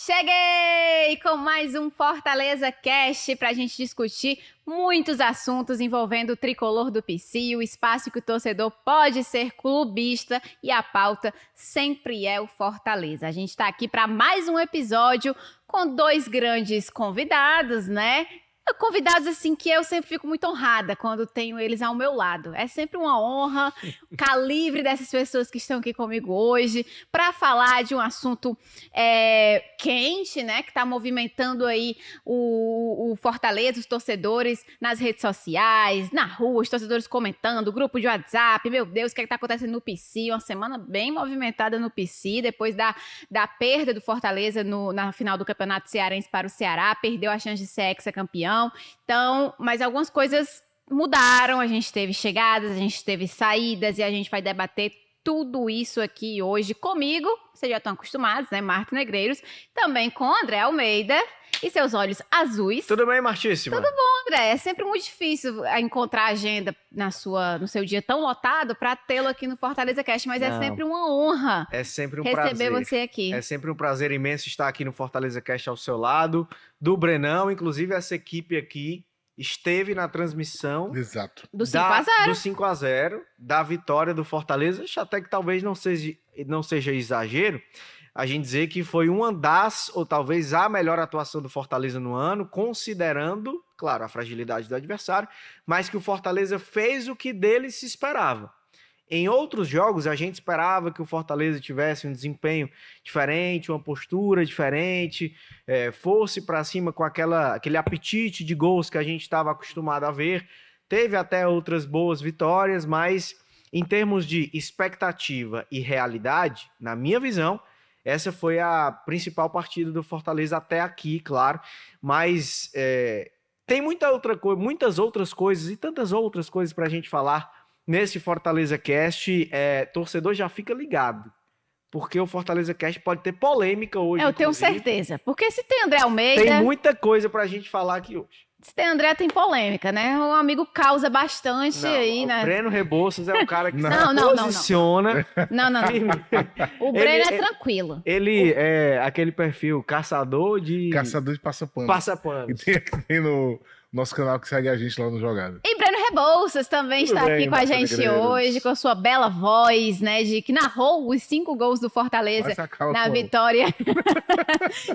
Cheguei com mais um Fortaleza Cast para a gente discutir muitos assuntos envolvendo o tricolor do PC, o espaço que o torcedor pode ser clubista e a pauta sempre é o Fortaleza. A gente está aqui para mais um episódio com dois grandes convidados, né? Convidados assim que eu sempre fico muito honrada quando tenho eles ao meu lado. É sempre uma honra, o calibre dessas pessoas que estão aqui comigo hoje para falar de um assunto quente, né? Que está movimentando aí o Fortaleza, os torcedores nas redes sociais, na rua, os torcedores comentando, grupo de WhatsApp. Meu Deus, o que está acontecendo no PC? Uma semana bem movimentada no PC, depois da perda do Fortaleza na final do Campeonato Cearense para o Ceará, perdeu a chance de ser hexacampeão. Então, mas algumas coisas mudaram, a gente teve chegadas, a gente teve saídas e a gente vai debater tudo isso aqui hoje comigo, vocês já estão acostumados, né, Marta Negreiros, também com André Almeida e seus olhos azuis. Tudo bem, Martíssima? Tudo bom, André, é sempre muito difícil encontrar agenda no seu dia tão lotado para tê-lo aqui no Fortaleza Cast, mas é sempre uma honra receber você aqui. É sempre um prazer imenso estar aqui no Fortaleza Cast ao seu lado, do Brenão, inclusive essa equipe aqui esteve na transmissão. Exato. Do 5x0. Do 5x0, da vitória do Fortaleza, até que talvez não seja exagero a gente dizer que foi uma das, ou talvez a melhor atuação do Fortaleza no ano, considerando, claro, a fragilidade do adversário, mas que o Fortaleza fez o que dele se esperava. Em outros jogos, a gente esperava que o Fortaleza tivesse um desempenho diferente, uma postura diferente, fosse para cima com aquele apetite de gols que a gente estava acostumado a ver. Teve até outras boas vitórias, mas em termos de expectativa e realidade, na minha visão, essa foi a principal partida do Fortaleza até aqui, claro, mas tem muitas outras coisas e tantas outras coisas para a gente falar nesse Fortaleza Cast. Torcedor já fica ligado, porque o Fortaleza Cast pode ter polêmica hoje. Eu tenho certeza, porque se tem André Almeida... Tem muita coisa para a gente falar aqui hoje. Se tem André, tem polêmica, né? O amigo causa bastante aí, né? O Breno Rebouças é o cara que se posiciona. Não. O Breno é tranquilo. Ele é aquele perfil caçador de passapanos. Passapanos. E tem no nosso canal que segue a gente lá no Jogada. E Breno Rebouças também está aqui com a gente hoje, com a sua bela voz, né? Que narrou os 5 gols do Fortaleza na vitória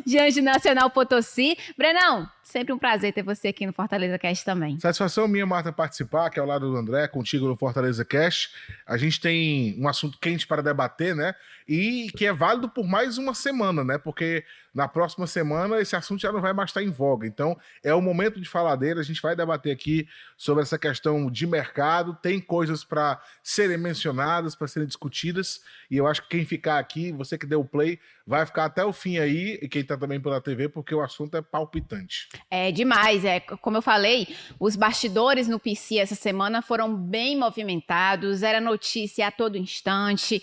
diante do Nacional Potosí. Brenão, sempre um prazer ter você aqui no Fortaleza Cast também. Satisfação minha, Marta, participar aqui ao lado do André, contigo no Fortaleza Cast. A gente tem um assunto quente para debater, né? E que é válido por mais uma semana, né? Porque na próxima semana esse assunto já não vai mais estar em voga. Então é o momento de falar dele. A gente vai debater aqui sobre essa questão de mercado. Tem coisas para serem mencionadas, para serem discutidas. E eu acho que quem ficar aqui, você que deu o play, vai ficar até o fim aí. E quem tá também pela TV, porque o assunto é palpitante. É demais, como eu falei, os bastidores no PC essa semana foram bem movimentados, era notícia a todo instante,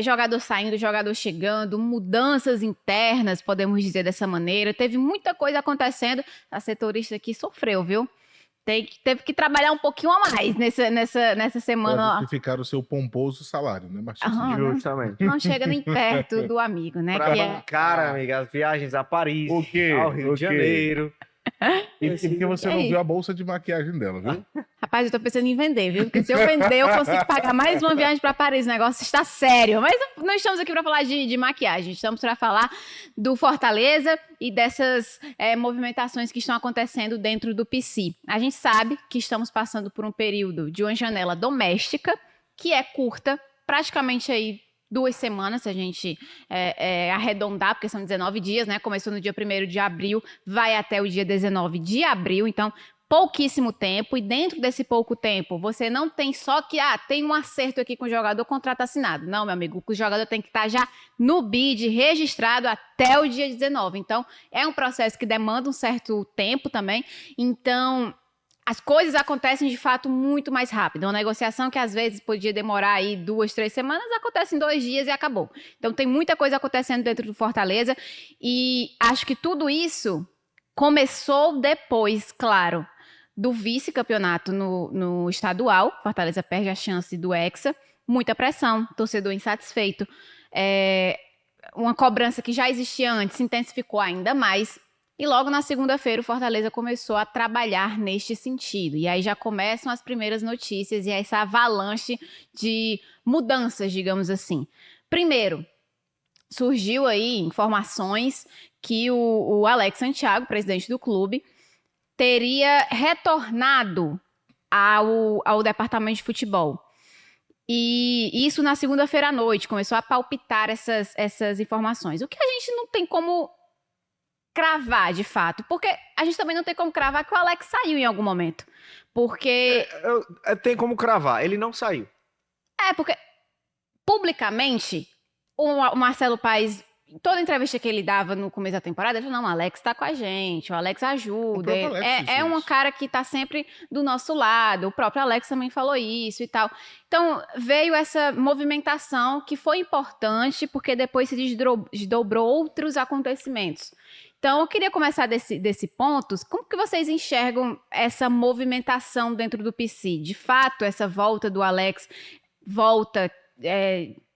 jogador saindo, jogador chegando, mudanças internas, podemos dizer dessa maneira, teve muita coisa acontecendo, a setorista aqui sofreu, viu? Teve que trabalhar um pouquinho a mais nessa semana. Para justificar o seu pomposo salário, né, Martins? Justamente. Não chega nem perto do amigo, né? Pra bancar, amiga, as viagens a Paris, ao Rio de Janeiro. E porque você não viu a bolsa de maquiagem dela, viu? Rapaz, eu tô pensando em vender, viu? Porque se eu vender, eu consigo pagar mais uma viagem para Paris. O negócio está sério. Mas não estamos aqui para falar de maquiagem. Estamos para falar do Fortaleza e dessas movimentações que estão acontecendo dentro do PC. A gente sabe que estamos passando por um período de uma janela doméstica, que é curta, praticamente aí 2 semanas, se a gente arredondar, porque são 19 dias, né? Começou no dia 1º de abril, vai até o dia 19 de abril, então pouquíssimo tempo, e dentro desse pouco tempo, você não tem só que, tem um acerto aqui com o jogador, contrato assinado. Não, meu amigo, o jogador tem que estar já no BID, registrado até o dia 19. Então, é um processo que demanda um certo tempo também. Então, as coisas acontecem de fato muito mais rápido. Uma negociação que às vezes podia demorar aí 2, 3 semanas, acontece em 2 dias e acabou. Então tem muita coisa acontecendo dentro do Fortaleza e acho que tudo isso começou depois, claro, do vice-campeonato no estadual. Fortaleza perde a chance do Hexa, muita pressão, torcedor insatisfeito. uma cobrança que já existia antes se intensificou ainda mais. E logo na segunda-feira o Fortaleza começou a trabalhar neste sentido. E aí já começam as primeiras notícias e essa avalanche de mudanças, digamos assim. Primeiro, surgiu aí informações que o Alex Santiago, presidente do clube, teria retornado ao departamento de futebol. E isso na segunda-feira à noite, começou a palpitar essas informações. O que a gente não tem como cravar, de fato, porque a gente também não tem como cravar que o Alex saiu em algum momento. Porque... Tem como cravar, ele não saiu. Porque publicamente, o Marcelo Paes, em toda entrevista que ele dava no começo da temporada, ele falou, não, o Alex tá com a gente, o Alex ajuda, é um cara que tá sempre do nosso lado, o próprio Alex também falou isso e tal. Então, veio essa movimentação que foi importante, porque depois se desdobrou outros acontecimentos. Então, eu queria começar desse ponto. Como que vocês enxergam essa movimentação dentro do PC? De fato, essa volta do Alex,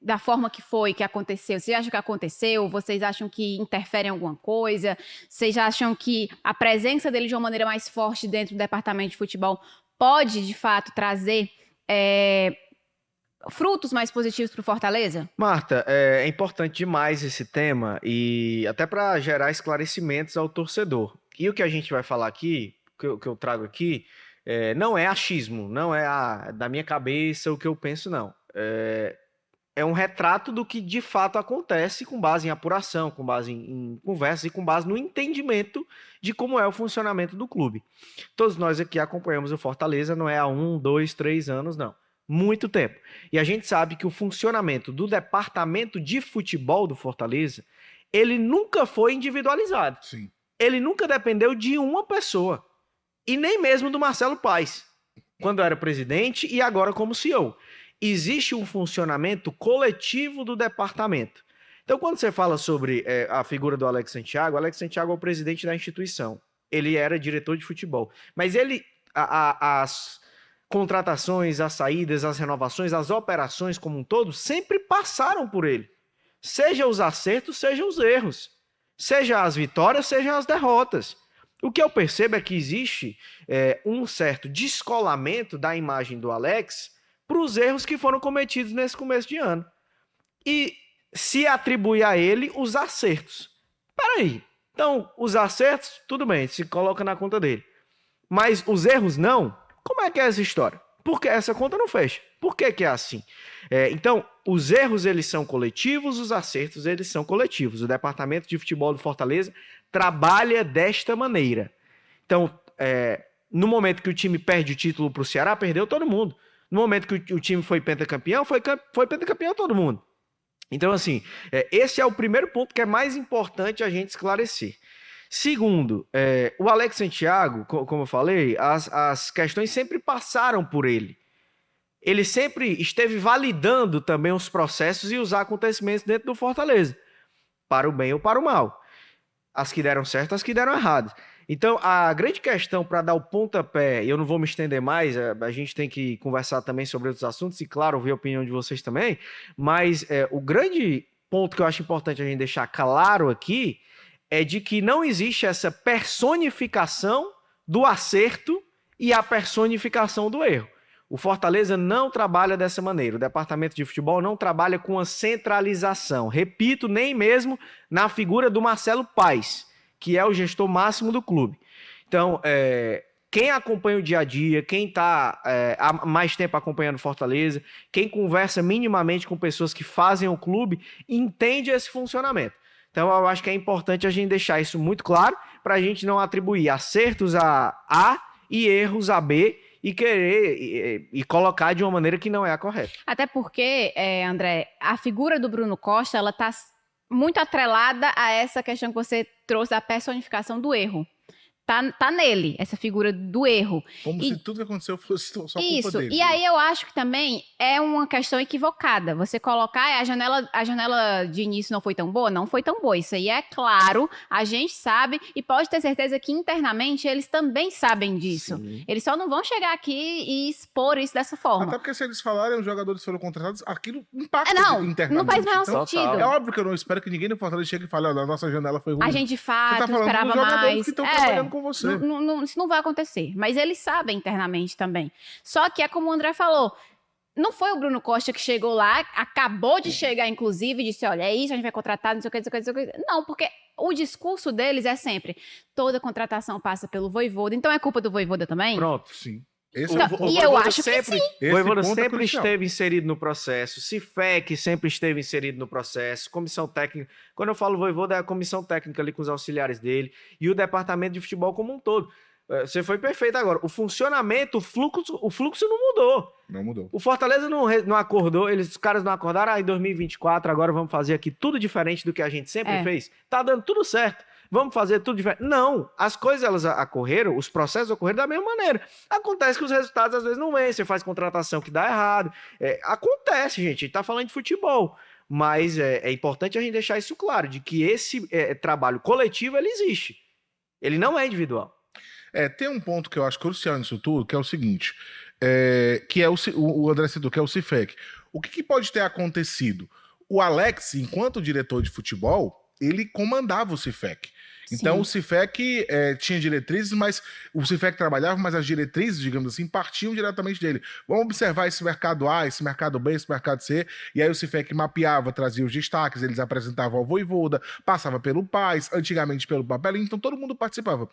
da forma que aconteceu? Vocês acham que aconteceu? Vocês acham que interfere em alguma coisa? Vocês acham que a presença dele de uma maneira mais forte dentro do departamento de futebol pode, de fato, trazer frutos mais positivos para o Fortaleza? Marta, é importante demais esse tema e até para gerar esclarecimentos ao torcedor. E o que a gente vai falar aqui, que eu trago aqui, não é achismo, não é da minha cabeça o que eu penso, não. É um retrato do que de fato acontece com base em apuração, com base em conversas e com base no entendimento de como é o funcionamento do clube. Todos nós aqui acompanhamos o Fortaleza, não é há 1, 2, 3 anos, não. Muito tempo. E a gente sabe que o funcionamento do departamento de futebol do Fortaleza, ele nunca foi individualizado. Sim. Ele nunca dependeu de uma pessoa. E nem mesmo do Marcelo Paes, quando era presidente e agora como CEO. Existe um funcionamento coletivo do departamento. Então, quando você fala sobre a figura do Alex Santiago é o presidente da instituição. Ele era diretor de futebol. Mas as contratações, as saídas, as renovações, as operações como um todo, sempre passaram por ele. Seja os acertos, seja os erros. Seja as vitórias, seja as derrotas. O que eu percebo é que existe um certo descolamento da imagem do Alex para os erros que foram cometidos nesse começo de ano. E se atribui a ele os acertos. Peraí. Então, os acertos, tudo bem, se coloca na conta dele. Mas os erros não? Como é que é essa história? Porque essa conta não fecha. Por que é assim? Então, os erros eles são coletivos, os acertos eles são coletivos. O departamento de futebol do Fortaleza trabalha desta maneira. Então, no momento que o time perde o título para o Ceará, perdeu todo mundo. No momento que o time foi pentacampeão, foi pentacampeão todo mundo. Então, assim, esse é o primeiro ponto que é mais importante a gente esclarecer. Segundo, o Alex Santiago, como eu falei, as questões sempre passaram por ele. Ele sempre esteve validando também os processos e os acontecimentos dentro do Fortaleza, para o bem ou para o mal. As que deram certo, as que deram errado. Então, a grande questão para dar o pontapé, e eu não vou me estender mais, a gente tem que conversar também sobre outros assuntos, e claro, ouvir a opinião de vocês também, mas o grande ponto que eu acho importante a gente deixar claro aqui é de que não existe essa personificação do acerto e a personificação do erro. O Fortaleza não trabalha dessa maneira. O departamento de futebol não trabalha com a centralização. Repito, nem mesmo na figura do Marcelo Paes, que é o gestor máximo do clube. Então, quem acompanha o dia a dia, quem está há mais tempo acompanhando o Fortaleza, quem conversa minimamente com pessoas que fazem o clube, entende esse funcionamento. Então, eu acho que é importante a gente deixar isso muito claro para a gente não atribuir acertos a A e erros a B e querer e colocar de uma maneira que não é a correta. Até porque, André, a figura do Bruno Costa, ela está muito atrelada a essa questão que você trouxe da personificação do erro. tá nele, essa figura do erro. Como se tudo que aconteceu fosse só culpa Isso, dele. e aí eu acho que também é uma questão equivocada. Você colocar, a janela de início não foi tão boa? Não foi tão boa. Isso aí é claro, a gente sabe e pode ter certeza que internamente eles também sabem disso. Sim. Eles só não vão chegar aqui e expor isso dessa forma. Até porque se eles falarem, os jogadores foram contratados, aquilo impacta Não internamente. faz o menor Então, sentido. é óbvio que eu não espero que ninguém no Fortaleza chegue e fale, olha, a nossa janela foi ruim. A gente de Você fato tá falando esperava dos jogadores mais. que estão trabalhando com você. Isso não vai acontecer. Mas eles sabem internamente também. Só que é como o André falou. Não foi o Bruno Costa que chegou lá, acabou de chegar, inclusive, e disse, olha, é isso, a gente vai contratar, não sei o que, não sei o que, não sei o que. Não, porque o discurso deles é sempre, toda contratação passa pelo Vojvoda, então é culpa do Vojvoda também? Pronto. Sim. Esse Então, é o ponto. e eu acho que sim. O Vojvoda Esse ponto é sempre crucial. esteve inserido no processo. Cifec sempre esteve inserido no processo. Comissão técnica. Quando eu falo Vojvoda, é a comissão técnica ali com os auxiliares dele e o departamento de futebol como um todo. Você foi perfeito agora. O funcionamento, o fluxo não mudou. Não mudou. O Fortaleza não acordou, os caras não acordaram, em 2024 agora vamos fazer aqui tudo diferente do que a gente sempre fez. Tá dando tudo certo. Vamos fazer tudo diferente. Não, as coisas elas ocorreram, os processos ocorreram da mesma maneira. Acontece que os resultados às vezes não vêm, você faz contratação que dá errado. Acontece, gente, a gente tá falando de futebol. Mas é importante a gente deixar isso claro, de que esse trabalho coletivo, ele existe. Ele não é individual. Tem um ponto que eu acho crucial nisso tudo, que é o seguinte, que é o André citou, que é o Cifec. O que pode ter acontecido? O Alex, enquanto diretor de futebol, ele comandava o Cifec. Então, Sim. o Cifec tinha diretrizes, mas o Cifec trabalhava, mas as diretrizes, digamos assim, partiam diretamente dele. Vamos observar esse mercado A, esse mercado B, esse mercado C, e aí o Cifec mapeava, trazia os destaques, eles apresentavam ao Vojvoda, passava pelo Paz, antigamente pelo Papelinho, então todo mundo participava.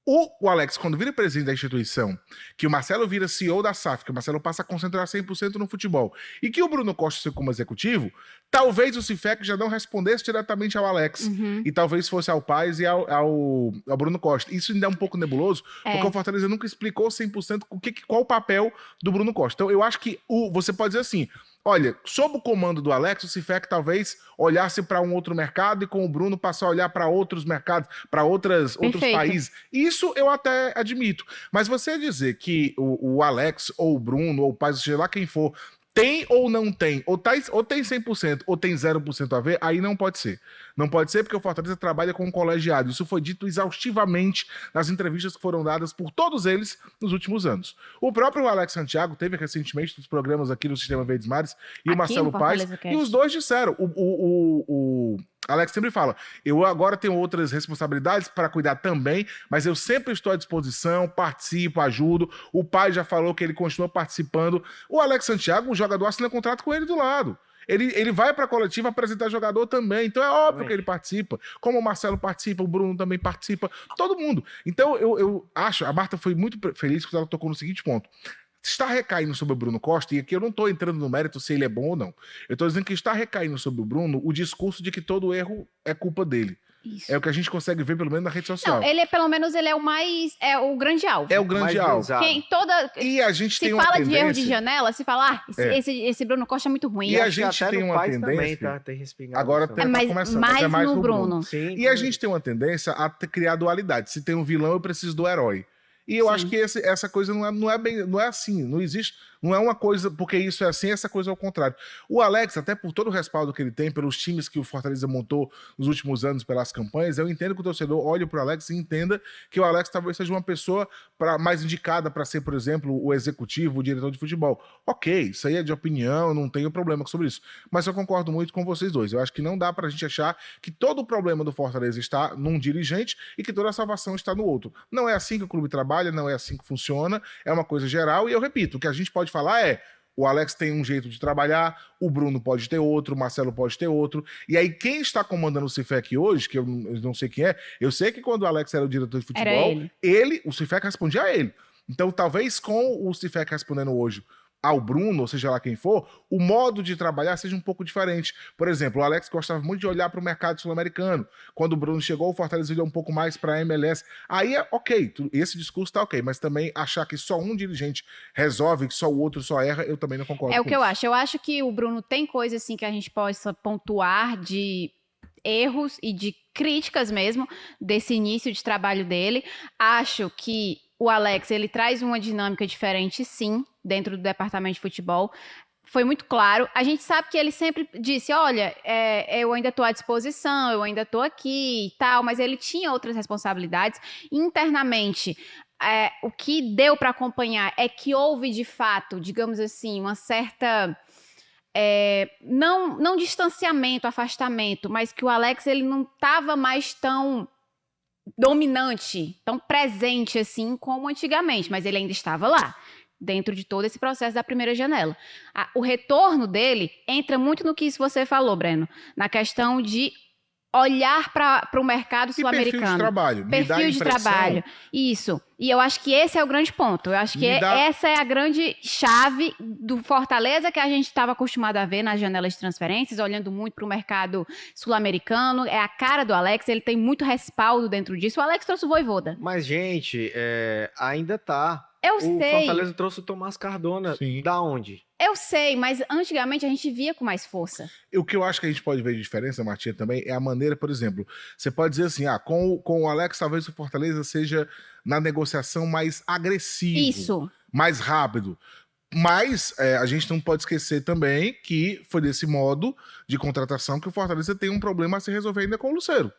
O Alex, quando vira presidente da instituição, que o Marcelo vira CEO da SAF, que o Marcelo passa a concentrar 100% no futebol, e que o Bruno Costa saiu como executivo, talvez o Cifec já não respondesse diretamente ao Alex, e talvez fosse ao Paes e ao Bruno Costa. Isso ainda é um pouco nebuloso, porque o Fortaleza nunca explicou 100% qual o papel do Bruno Costa. Então, eu acho que você pode dizer assim, olha, sob o comando do Alex, o Cifec talvez olhasse para um outro mercado e com o Bruno passar a olhar para outros mercados, para outros países. Isso eu até admito. Mas você dizer que o Alex, ou o Bruno, ou o Paz, seja lá quem for, tem ou não tem, ou tem 100% ou tem 0% a ver, aí não pode ser. Não pode ser porque o Fortaleza trabalha com um colegiado. Isso foi dito exaustivamente nas entrevistas que foram dadas por todos eles nos últimos anos. O próprio Alex Santiago teve recentemente nos programas aqui no Sistema Verdes Mares e o Marcelo Paes, e os dois disseram, o Alex sempre fala, eu agora tenho outras responsabilidades para cuidar também, mas eu sempre estou à disposição, participo, ajudo. O pai já falou que ele continua participando. O Alex Santiago, o jogador assina contrato com ele do lado. Ele vai para a coletiva apresentar jogador também, então é óbvio que ele participa. Como o Marcelo participa, o Bruno também participa, todo mundo. Então eu acho, a Marta foi muito feliz porque ela tocou no seguinte ponto. Está recaindo sobre o Bruno Costa, e aqui eu não estou entrando no mérito se ele é bom ou não. Eu estou dizendo que está recaindo sobre o Bruno o discurso de que todo erro é culpa dele. Isso. É o que a gente consegue ver, pelo menos, na rede social. Não, ele pelo menos, ele é o mais... É o grande alvo. É o grande alvo. E a gente tem uma tendência... Se fala de erro de janela, se fala, esse Bruno Costa é muito ruim. E a gente tem uma tendência... Agora tá começando. Mais no Bruno. Sim, e a gente tem uma tendência a criar dualidade. Se tem um vilão, eu preciso do herói. E eu acho que essa coisa não é assim, não existe, não é uma coisa, porque isso é assim, essa coisa é o contrário. O Alex, até por todo o respaldo que ele tem, pelos times que o Fortaleza montou nos últimos anos, pelas campanhas, eu entendo que o torcedor olhe para o Alex e entenda que o Alex talvez seja uma pessoa mais indicada para ser, por exemplo, o executivo, o diretor de futebol. Ok, isso aí é de opinião, não tenho problema sobre isso. Mas eu concordo muito com vocês dois. Eu acho que não dá para a gente achar que todo o problema do Fortaleza está num dirigente e que toda a salvação está no outro. Não é assim que o clube trabalha, não é assim que funciona, é uma coisa geral, e eu repito, o que a gente pode falar é, o Alex tem um jeito de trabalhar, o Bruno pode ter outro, o Marcelo pode ter outro, e aí quem está comandando o Cifec hoje, que eu não sei quem é, eu sei que quando o Alex era o diretor de futebol, o Cifec respondia a ele. Então talvez com o Cifec respondendo hoje ao Bruno, ou seja lá quem for, o modo de trabalhar seja um pouco diferente. Por exemplo, o Alex gostava muito de olhar para o mercado sul-americano. Quando o Bruno chegou, o Fortaleza olhou um pouco mais para a MLS. Aí é ok, esse discurso tá ok, mas também achar que só um dirigente resolve, que só o outro só erra, eu também não concordo com isso. É o que eu acho. Eu acho que o Bruno tem coisa assim que a gente possa pontuar de erros e de críticas mesmo desse início de trabalho dele. Acho que o Alex, ele traz uma dinâmica diferente, sim, dentro do departamento de futebol. Foi muito claro. A gente sabe que ele sempre disse, olha, eu ainda estou à disposição, eu ainda estou aqui e tal, mas ele tinha outras responsabilidades. Internamente, o que deu para acompanhar é que houve, de fato, digamos assim, uma certa... não distanciamento, afastamento, mas que o Alex ele não estava mais tão dominante, tão presente assim como antigamente, mas ele ainda estava lá, dentro de todo esse processo da primeira janela. O retorno dele entra muito no que isso você falou, Breno, na questão de olhar para o mercado sul-americano. Perfil de trabalho. Perfil de trabalho. Isso. E eu acho que esse é o grande ponto. Eu acho que essa é a grande chave do Fortaleza que a gente estava acostumado a ver nas janelas de transferências, olhando muito para o mercado sul-americano. É a cara do Alex, ele tem muito respaldo dentro disso. O Alex trouxe o Vojvoda. Mas, gente, ainda tá. Eu O sei. Fortaleza trouxe o Tomás Cardona. Sim. Da onde? Eu sei, mas antigamente a gente via com mais força. O que eu acho que a gente pode ver de diferença, Martinha, também, é a maneira, por exemplo, você pode dizer assim, com o Alex, talvez o Fortaleza seja na negociação mais agressivo. Isso. Mais rápido. Mas a gente não pode esquecer também que foi desse modo de contratação que o Fortaleza tem um problema a se resolver ainda com o Lucero.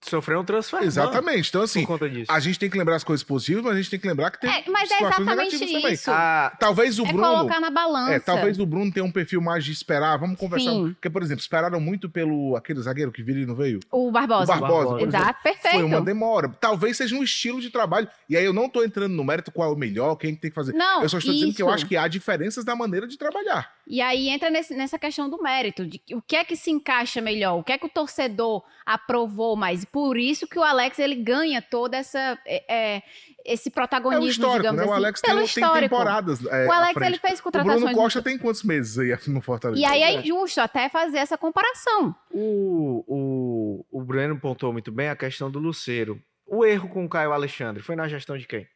Sofreu um transfer. Exatamente. Então, assim, Por conta disso. a gente tem que lembrar as coisas positivas, mas a gente tem que lembrar que tem Mas é situações exatamente negativas também. isso. Talvez o Bruno... colocar na balança. Talvez o Bruno tenha um perfil mais de esperar. Vamos conversar. Sim. Porque, por exemplo, esperaram muito pelo aquele zagueiro que viria e não veio. O Barbosa. O Barbosa, por exemplo. Exato, perfeito. Foi uma demora. Talvez seja um estilo de trabalho. E aí eu não tô entrando no mérito qual é o melhor, quem tem que fazer. Não, eu só estou dizendo que eu isso. acho que há diferenças na maneira de trabalhar. E aí entra nessa questão do mérito, de o que é que se encaixa melhor, o que é que o torcedor aprovou mais. E por isso que o Alex, ele ganha todo esse protagonismo, É o histórico, digamos né? assim. O Alex pelo tem histórico. temporadas O Alex, ele fez O contratações... Bruno Costa tem quantos meses aí no Fortaleza? E aí é injusto até fazer essa comparação. O Breno pontuou muito bem a questão do Lucero. O erro com o Caio Alexandre foi na gestão de quem?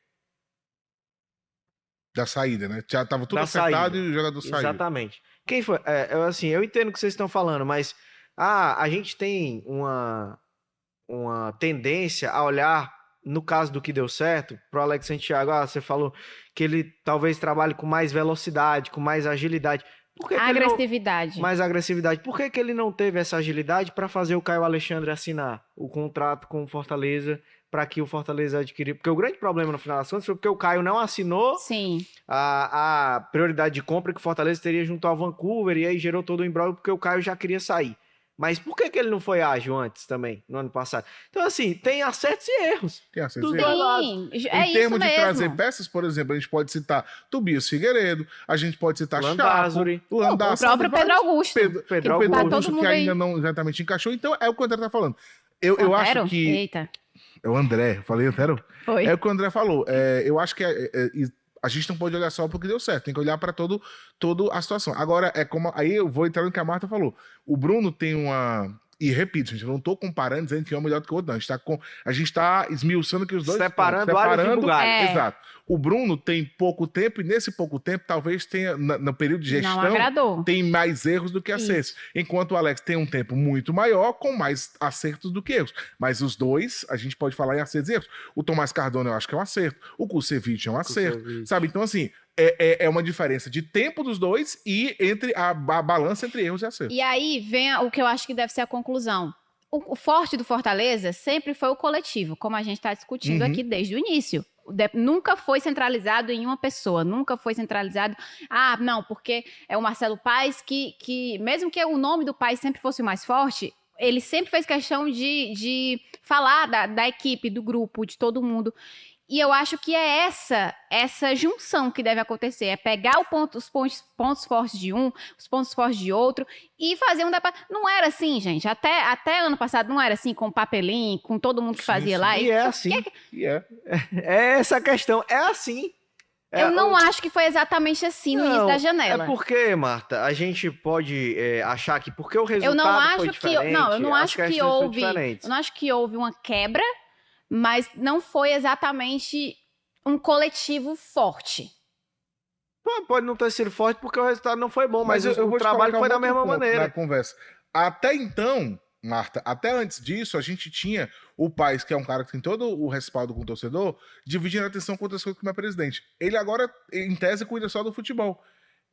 Da saída, né? Já tava tudo Da acertado saída. e o jogador saiu. Exatamente. Quem foi? Eu entendo o que vocês estão falando, mas a gente tem uma tendência a olhar, no caso do que deu certo, pro Alex Santiago, você falou que ele talvez trabalhe com mais velocidade, com mais agilidade. Por que Agressividade. mais agressividade. Por que ele não teve essa agilidade para fazer o Caio Alexandre assinar o contrato com o Fortaleza para que o Fortaleza adquirisse? Porque o grande problema no final das contas foi porque o Caio não assinou Sim. a prioridade de compra que o Fortaleza teria junto ao Vancouver, e aí gerou todo o imbróglio porque o Caio já queria sair. Mas por que ele não foi ágil antes também, no ano passado? Então, assim, tem acertos e erros. Tem acertos Dos e erros. dois lados. Sim, Em é termos isso de mesmo. trazer peças, por exemplo, a gente pode citar Tobias Figueiredo, a gente pode citar Landázuri. Chapo, Landázuri, O próprio Pedro Augusto. Pedro O Pedro Augusto. todo Augusto, mundo que aí. ainda não exatamente encaixou. Então, é o que o André tá falando. Eu acho Antero? que... Eita, É o André, eu falei Antero? foi. É o que o André falou. Eu acho que a gente não pode olhar só porque deu certo, tem que olhar para toda a situação. Agora, aí eu vou entrar no que a Marta falou. O Bruno tem uma... E repito, gente, eu não tô comparando, dizendo que um é melhor do que o outro, não. A gente tá esmiuçando que os dois... Separando áreas de bugalho. Exato. O Bruno tem pouco tempo, e nesse pouco tempo, talvez tenha, no período de Não gestão, agradou. tem mais erros do que acertos. Enquanto o Alex tem um tempo muito maior, com mais acertos do que erros. Mas os dois, a gente pode falar em acertos e erros. O Tomás Cardona, eu acho que é um acerto. O Kusevich é um acerto. Kusevich. Sabe? Então, assim, é uma diferença de tempo dos dois e entre a balança entre erros e acertos. E aí vem o que eu acho que deve ser a conclusão. O forte do Fortaleza sempre foi o coletivo, como a gente está discutindo aqui desde o início. Nunca foi centralizado em uma pessoa, nunca foi centralizado... não, porque é o Marcelo Paes que mesmo que o nome do Paes sempre fosse o mais forte, ele sempre fez questão de falar da equipe, do grupo, de todo mundo. E eu acho que é essa junção que deve acontecer. É pegar os pontos fortes de um, os pontos fortes de outro e fazer Não era assim, gente. Até ano passado não era assim, com o Papelim, com todo mundo que fazia lá. E é assim. É essa a questão. É assim. Eu não acho que foi exatamente assim no início da janela. É porque, Marta, a gente pode achar que porque o resultado eu não acho foi diferente, eu não acho que houve... Eu não acho que houve uma quebra, mas não foi exatamente um coletivo forte. Pode não ter sido forte porque o resultado não foi bom, mas eu vou o te trabalho colocar foi da outro mesma ponto maneira. na conversa. Até então, Marta, até antes disso, a gente tinha o Paes, que é um cara que tem todo o respaldo com o torcedor, dividindo a atenção com outras coisas como é presidente. Ele agora, em tese, cuida só do futebol.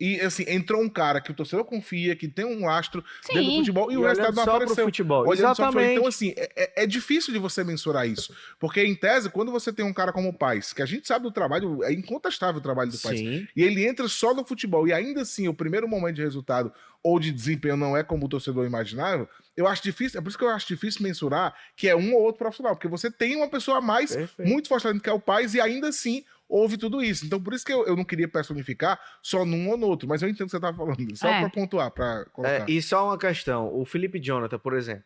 E, assim, entrou um cara que o torcedor confia, que tem um lastro dentro do Sim. futebol, e o olhando resultado não só pro apareceu. futebol. Olhando só pro futebol. Exatamente. Então, assim, é difícil de você mensurar isso. Porque, em tese, quando você tem um cara como o Paes, que a gente sabe do trabalho, é incontestável o trabalho do Paes, Sim. e ele entra só no futebol, e ainda assim, o primeiro momento de resultado ou de desempenho não é como o torcedor imaginava, eu acho difícil, é por isso que eu acho difícil mensurar que é um ou outro profissional, porque você tem uma pessoa a mais, Perfeito. muito forte lá dentro, que é o Paes, e ainda assim houve tudo isso. Então, por isso que eu não queria personificar só num ou no outro, mas eu entendo o que você estava falando, só para pontuar, para colocar. E só uma questão, o Felipe Jonathan, por exemplo,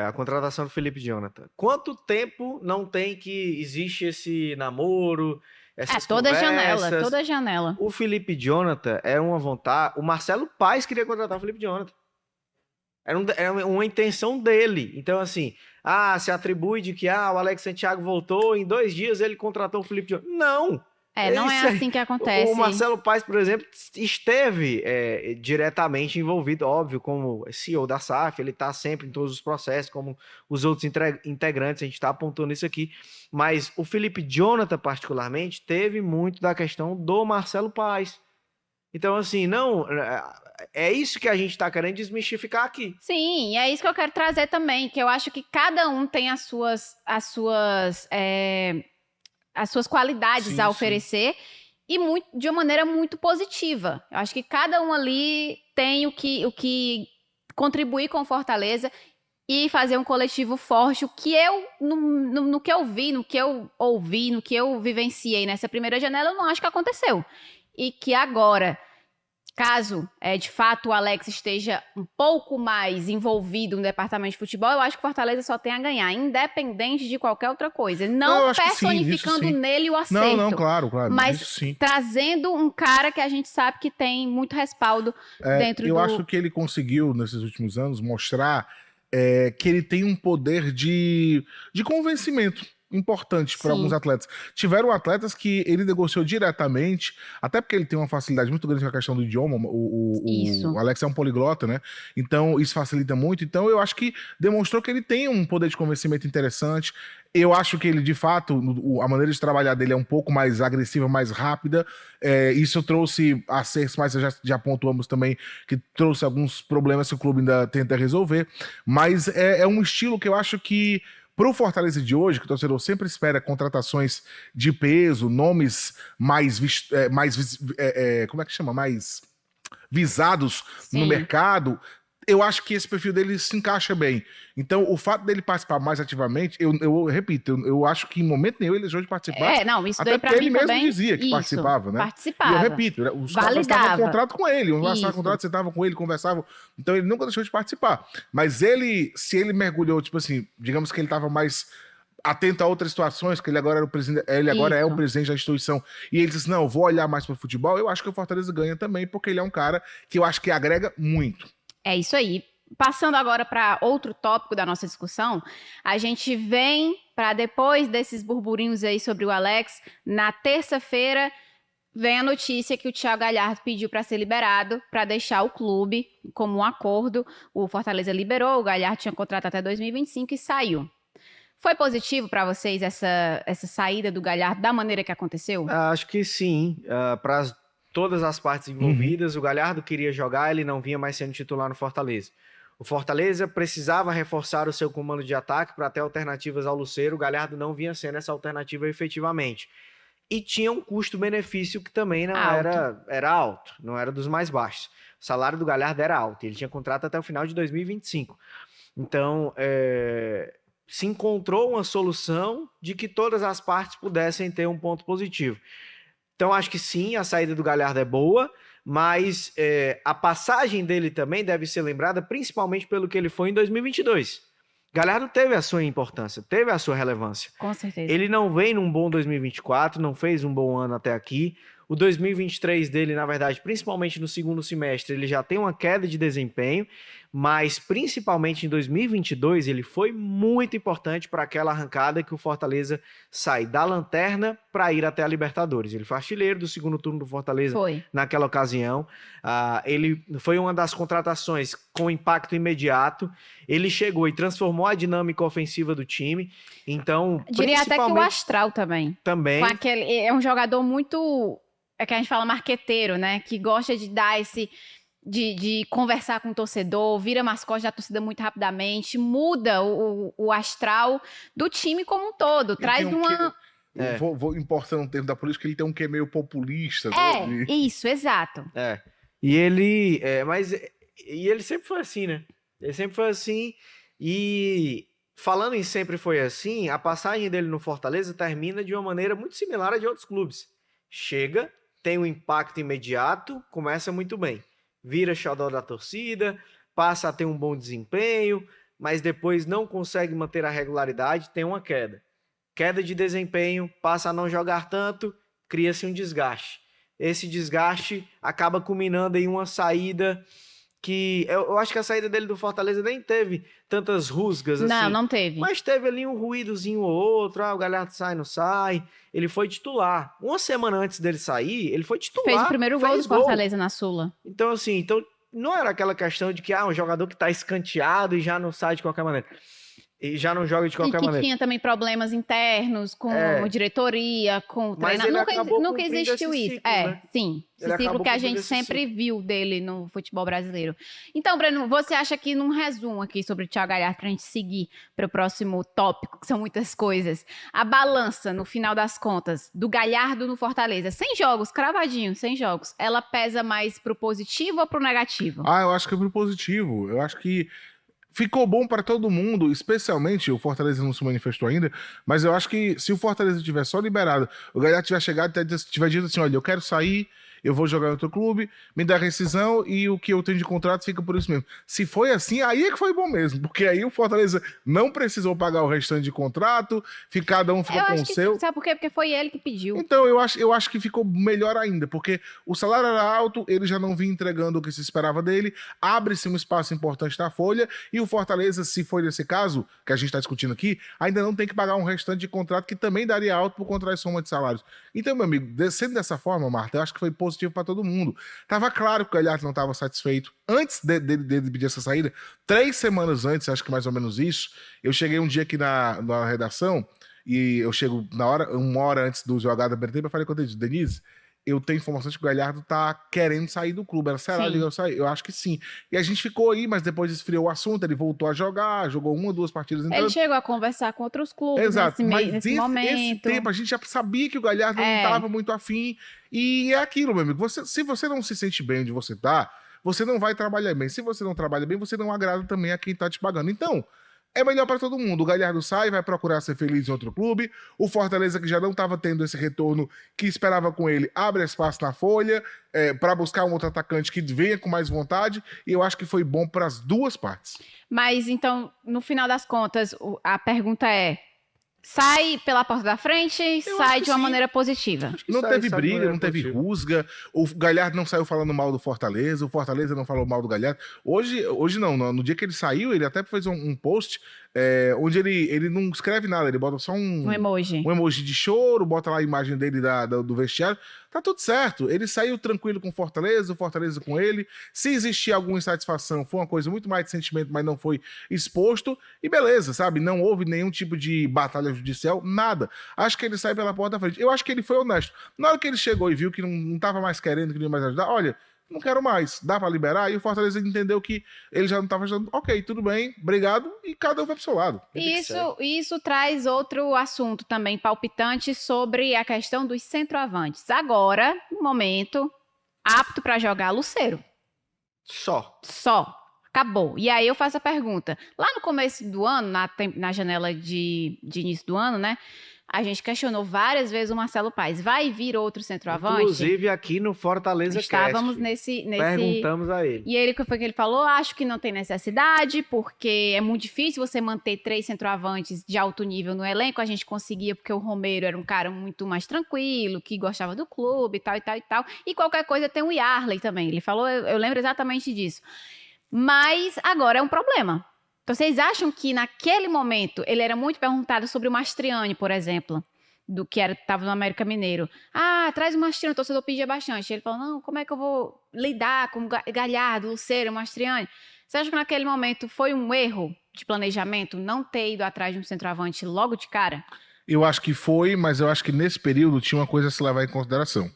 a contratação do Felipe Jonathan, quanto tempo não tem que existe esse namoro, essas Toda conversas? toda janela. O Felipe Jonathan era uma vontade, o Marcelo Paes queria contratar o Felipe Jonathan. Era uma intenção dele. Então, assim, se atribui de que o Alex Santiago voltou, em 2 dias ele contratou o Felipe Jonathan. Não! Não é assim que acontece. O Marcelo Paes, por exemplo, esteve diretamente envolvido, óbvio, como CEO da SAF, ele está sempre em todos os processos, como os outros integrantes, a gente está apontando isso aqui, mas o Felipe Jonathan, particularmente, teve muito da questão do Marcelo Paes. Então, assim, não... É isso que a gente está querendo desmistificar aqui. Sim, é isso que eu quero trazer também, que eu acho que cada um tem as suas qualidades a oferecer e de uma maneira muito positiva. Eu acho que cada um ali tem o que contribuir com Fortaleza e fazer um coletivo forte. O que eu, no que eu vi, no que eu ouvi, no que eu vivenciei nessa primeira janela, eu não acho que aconteceu. E que agora, caso, de fato, o Alex esteja um pouco mais envolvido no departamento de futebol, eu acho que o Fortaleza só tem a ganhar, independente de qualquer outra coisa. Não personificando nele o acerto. Não, claro. Mas trazendo um cara que a gente sabe que tem muito respaldo dentro do... Eu acho que ele conseguiu, nesses últimos anos, mostrar que ele tem um poder de convencimento importante para alguns atletas. Tiveram atletas que ele negociou diretamente, até porque ele tem uma facilidade muito grande com a questão do idioma, o Alex é um poliglota, né? Então isso facilita muito. Então eu acho que demonstrou que ele tem um poder de convencimento interessante. Eu acho que ele, de fato, a maneira de trabalhar dele é um pouco mais agressiva, mais rápida. Isso trouxe acertos, mas já pontuamos também que trouxe alguns problemas que o clube ainda tenta resolver. Mas é um estilo que eu acho que para o Fortaleza de hoje, que o torcedor sempre espera contratações de peso, nomes mais como é que chama? Mais visados no mercado, eu acho que esse perfil dele se encaixa bem. Então, o fato dele participar mais ativamente, eu repito, eu acho que em momento nenhum ele deixou de participar. Isso até daí pra porque mim ele mesmo também, dizia que participava, né? Participava. E eu repito, os caras estavam em contrato com ele, sentavam com ele, conversavam. Então, ele nunca deixou de participar. Mas se ele mergulhou, tipo assim, digamos que ele estava mais atento a outras situações, que ele agora era o presidente, é o presidente da instituição, e ele disse, não, eu vou olhar mais para o futebol, eu acho que o Fortaleza ganha também, porque ele é um cara que eu acho que agrega muito. É isso aí. Passando agora para outro tópico da nossa discussão, a gente vem para depois desses burburinhos aí sobre o Alex, na terça-feira vem a notícia que o Thiago Galhardo pediu para ser liberado, para deixar o clube como um acordo. O Fortaleza liberou, o Galhardo tinha contrato até 2025 e saiu. Foi positivo para vocês essa saída do Galhardo da maneira que aconteceu? Acho que sim. Para todas as partes envolvidas, o Galhardo queria jogar, ele não vinha mais sendo titular no Fortaleza. O Fortaleza precisava reforçar o seu comando de ataque para ter alternativas ao Lucero, o Galhardo não vinha sendo essa alternativa efetivamente. E tinha um custo-benefício que também não era alto, não era dos mais baixos. O salário do Galhardo era alto, ele tinha contrato até o final de 2025. Então, se encontrou uma solução de que todas as partes pudessem ter um ponto positivo. Então, acho que sim, a saída do Galhardo é boa, mas a passagem dele também deve ser lembrada principalmente pelo que ele foi em 2022. Galhardo teve a sua importância, teve a sua relevância. Com certeza. Ele não vem num bom 2024, não fez um bom ano até aqui. O 2023 dele, na verdade, principalmente no segundo semestre, ele já tem uma queda de desempenho, mas principalmente em 2022 ele foi muito importante para aquela arrancada que o Fortaleza sai da lanterna para ir até a Libertadores. Ele foi artilheiro do segundo turno do Fortaleza Foi. naquela ocasião. Ele foi uma das contratações com impacto imediato. Ele chegou e transformou a dinâmica ofensiva do time. Então, Diria até que o Astral também. Também. É um jogador muito, é que a gente fala marqueteiro, né? Que gosta de dar esse... De conversar com o torcedor, vira mascote da torcida muito rapidamente, muda o astral do time como um todo, traz uma... Vou importando um termo da política, ele tem um quê meio populista. Isso, exato. E ele... E ele sempre foi assim, né? Ele sempre foi assim. E falando em sempre foi assim, a passagem dele no Fortaleza termina de uma maneira muito similar à de outros clubes. Chega, tem um impacto imediato, começa muito bem. Vira xodó da torcida, passa a ter um bom desempenho, mas depois não consegue manter a regularidade, tem uma queda. Queda de desempenho, passa a não jogar tanto, cria-se um desgaste. Esse desgaste acaba culminando em uma saída que... Eu acho que a saída dele do Fortaleza nem teve tantas rusgas assim. Não teve. Mas teve ali um ruídozinho ou outro, o Galhardo sai, não sai. Ele foi titular. Uma semana antes dele sair, ele foi titular. Fez o primeiro gol do Fortaleza na Sula. Então, assim, não era aquela questão de que um jogador que tá escanteado e já não sai de qualquer maneira. E já não joga de qualquer maneira. E que tinha também problemas internos com diretoria, com o treinador. Nunca existiu isso. Ciclo, né? Sim. Esse ciclo que a gente sempre viu dele no futebol brasileiro. Então, Breno, você acha que, num resumo aqui sobre o Thiago Galhardo, pra gente seguir para o próximo tópico, que são muitas coisas, a balança, no final das contas, do Galhardo no Fortaleza, 100 jogos, cravadinho, 100 jogos, ela pesa mais pro positivo ou pro negativo? Eu acho que é pro positivo. Eu acho que ficou bom para todo mundo, especialmente o Fortaleza não se manifestou ainda, mas eu acho que se o Fortaleza tiver só liberado, o Galhardo tiver chegado e tiver dito assim, olha, eu quero sair, eu vou jogar em outro clube, me dá rescisão e o que eu tenho de contrato fica por isso mesmo. Se foi assim, aí é que foi bom mesmo, porque aí o Fortaleza não precisou pagar o restante de contrato, cada um ficou com o seu. Sabe por quê? Porque foi ele que pediu. Então, eu acho que ficou melhor ainda, porque o salário era alto, ele já não vinha entregando o que se esperava dele, abre-se um espaço importante na folha, e o Fortaleza, se for nesse caso, que a gente está discutindo aqui, ainda não tem que pagar um restante de contrato que também daria alto por contra a soma de salários. Então, meu amigo, sendo dessa forma, Marta, eu acho que foi positivo para todo mundo. Tava claro que o Galhardo não estava satisfeito. Antes dele pedir essa saída, 3 semanas antes, acho que mais ou menos isso, eu cheguei um dia aqui na redação, e eu chego uma hora antes do jogada da BT, eu falei com ele, Denise, eu tenho informações que o Galhardo tá querendo sair do clube. Será que eu sair? Eu acho que sim. E a gente ficou aí, mas depois esfriou o assunto, ele voltou a jogar, jogou 1 ou 2 partidas. Então... Ele chegou a conversar com outros clubes. Exato, nesse momento. Esse tempo a gente já sabia que o Galhardo não estava muito afim. E é aquilo, meu amigo. Se você não se sente bem onde você tá, você não vai trabalhar bem. Se você não trabalha bem, você não agrada também a quem tá te pagando. Então, é melhor para todo mundo. O Galhardo sai, vai procurar ser feliz em outro clube. O Fortaleza, que já não estava tendo esse retorno que esperava com ele, abre espaço na folha para buscar um outro atacante que venha com mais vontade. E eu acho que foi bom para as duas partes. Mas, então, no final das contas, a pergunta é: sai pela porta da frente, sai de uma maneira positiva. Não teve briga, não teve rusga. O Galhardo não saiu falando mal do Fortaleza, o Fortaleza não falou mal do Galhardo. Hoje não, no dia que ele saiu, ele até fez um post onde ele não escreve nada, ele bota só um emoji. Um emoji de choro, bota lá a imagem dele do vestiário. Tá tudo certo. Ele saiu tranquilo com o Fortaleza com ele. Se existir alguma insatisfação, foi uma coisa muito mais de sentimento, mas não foi exposto. E beleza, sabe? Não houve nenhum tipo de batalha judicial, nada. Acho que ele sai pela porta da frente. Eu acho que ele foi honesto. Na hora que ele chegou e viu que não tava mais querendo, que não ia mais ajudar, olha, não quero mais, dá pra liberar? E o Fortaleza entendeu que ele já não tava ajudando. Ok, tudo bem, obrigado, e cada um vai pro seu lado. Isso traz outro assunto também palpitante sobre a questão dos centroavantes. Agora, no momento, apto para jogar Lucero. Só. Acabou. E aí eu faço a pergunta. Lá no começo do ano, na janela de início do ano, né? A gente questionou várias vezes o Marcelo Paes. Vai vir outro centroavante? Inclusive aqui no Fortaleza Estávamos Cast. nesse... Perguntamos a ele. E ele, que foi que ele falou? Acho que não tem necessidade, porque é muito difícil você manter 3 centroavantes de alto nível no elenco. A gente conseguia, porque o Romero era um cara muito mais tranquilo, que gostava do clube e tal, e tal, e tal. E qualquer coisa tem o Yarley também. Ele falou, eu lembro exatamente disso. Mas agora é um problema. Vocês acham que naquele momento ele era muito perguntado sobre o Mastriani, por exemplo? do que estava no América Mineiro. Ah, traz o Mastriani, o torcedor pedia bastante. Ele falou, não, como é que eu vou lidar com Galhardo, Lucero, Mastriani? Você acha que naquele momento foi um erro de planejamento não ter ido atrás de um centroavante logo de cara? Eu acho que foi, mas eu acho que nesse período tinha uma coisa a se levar em consideração.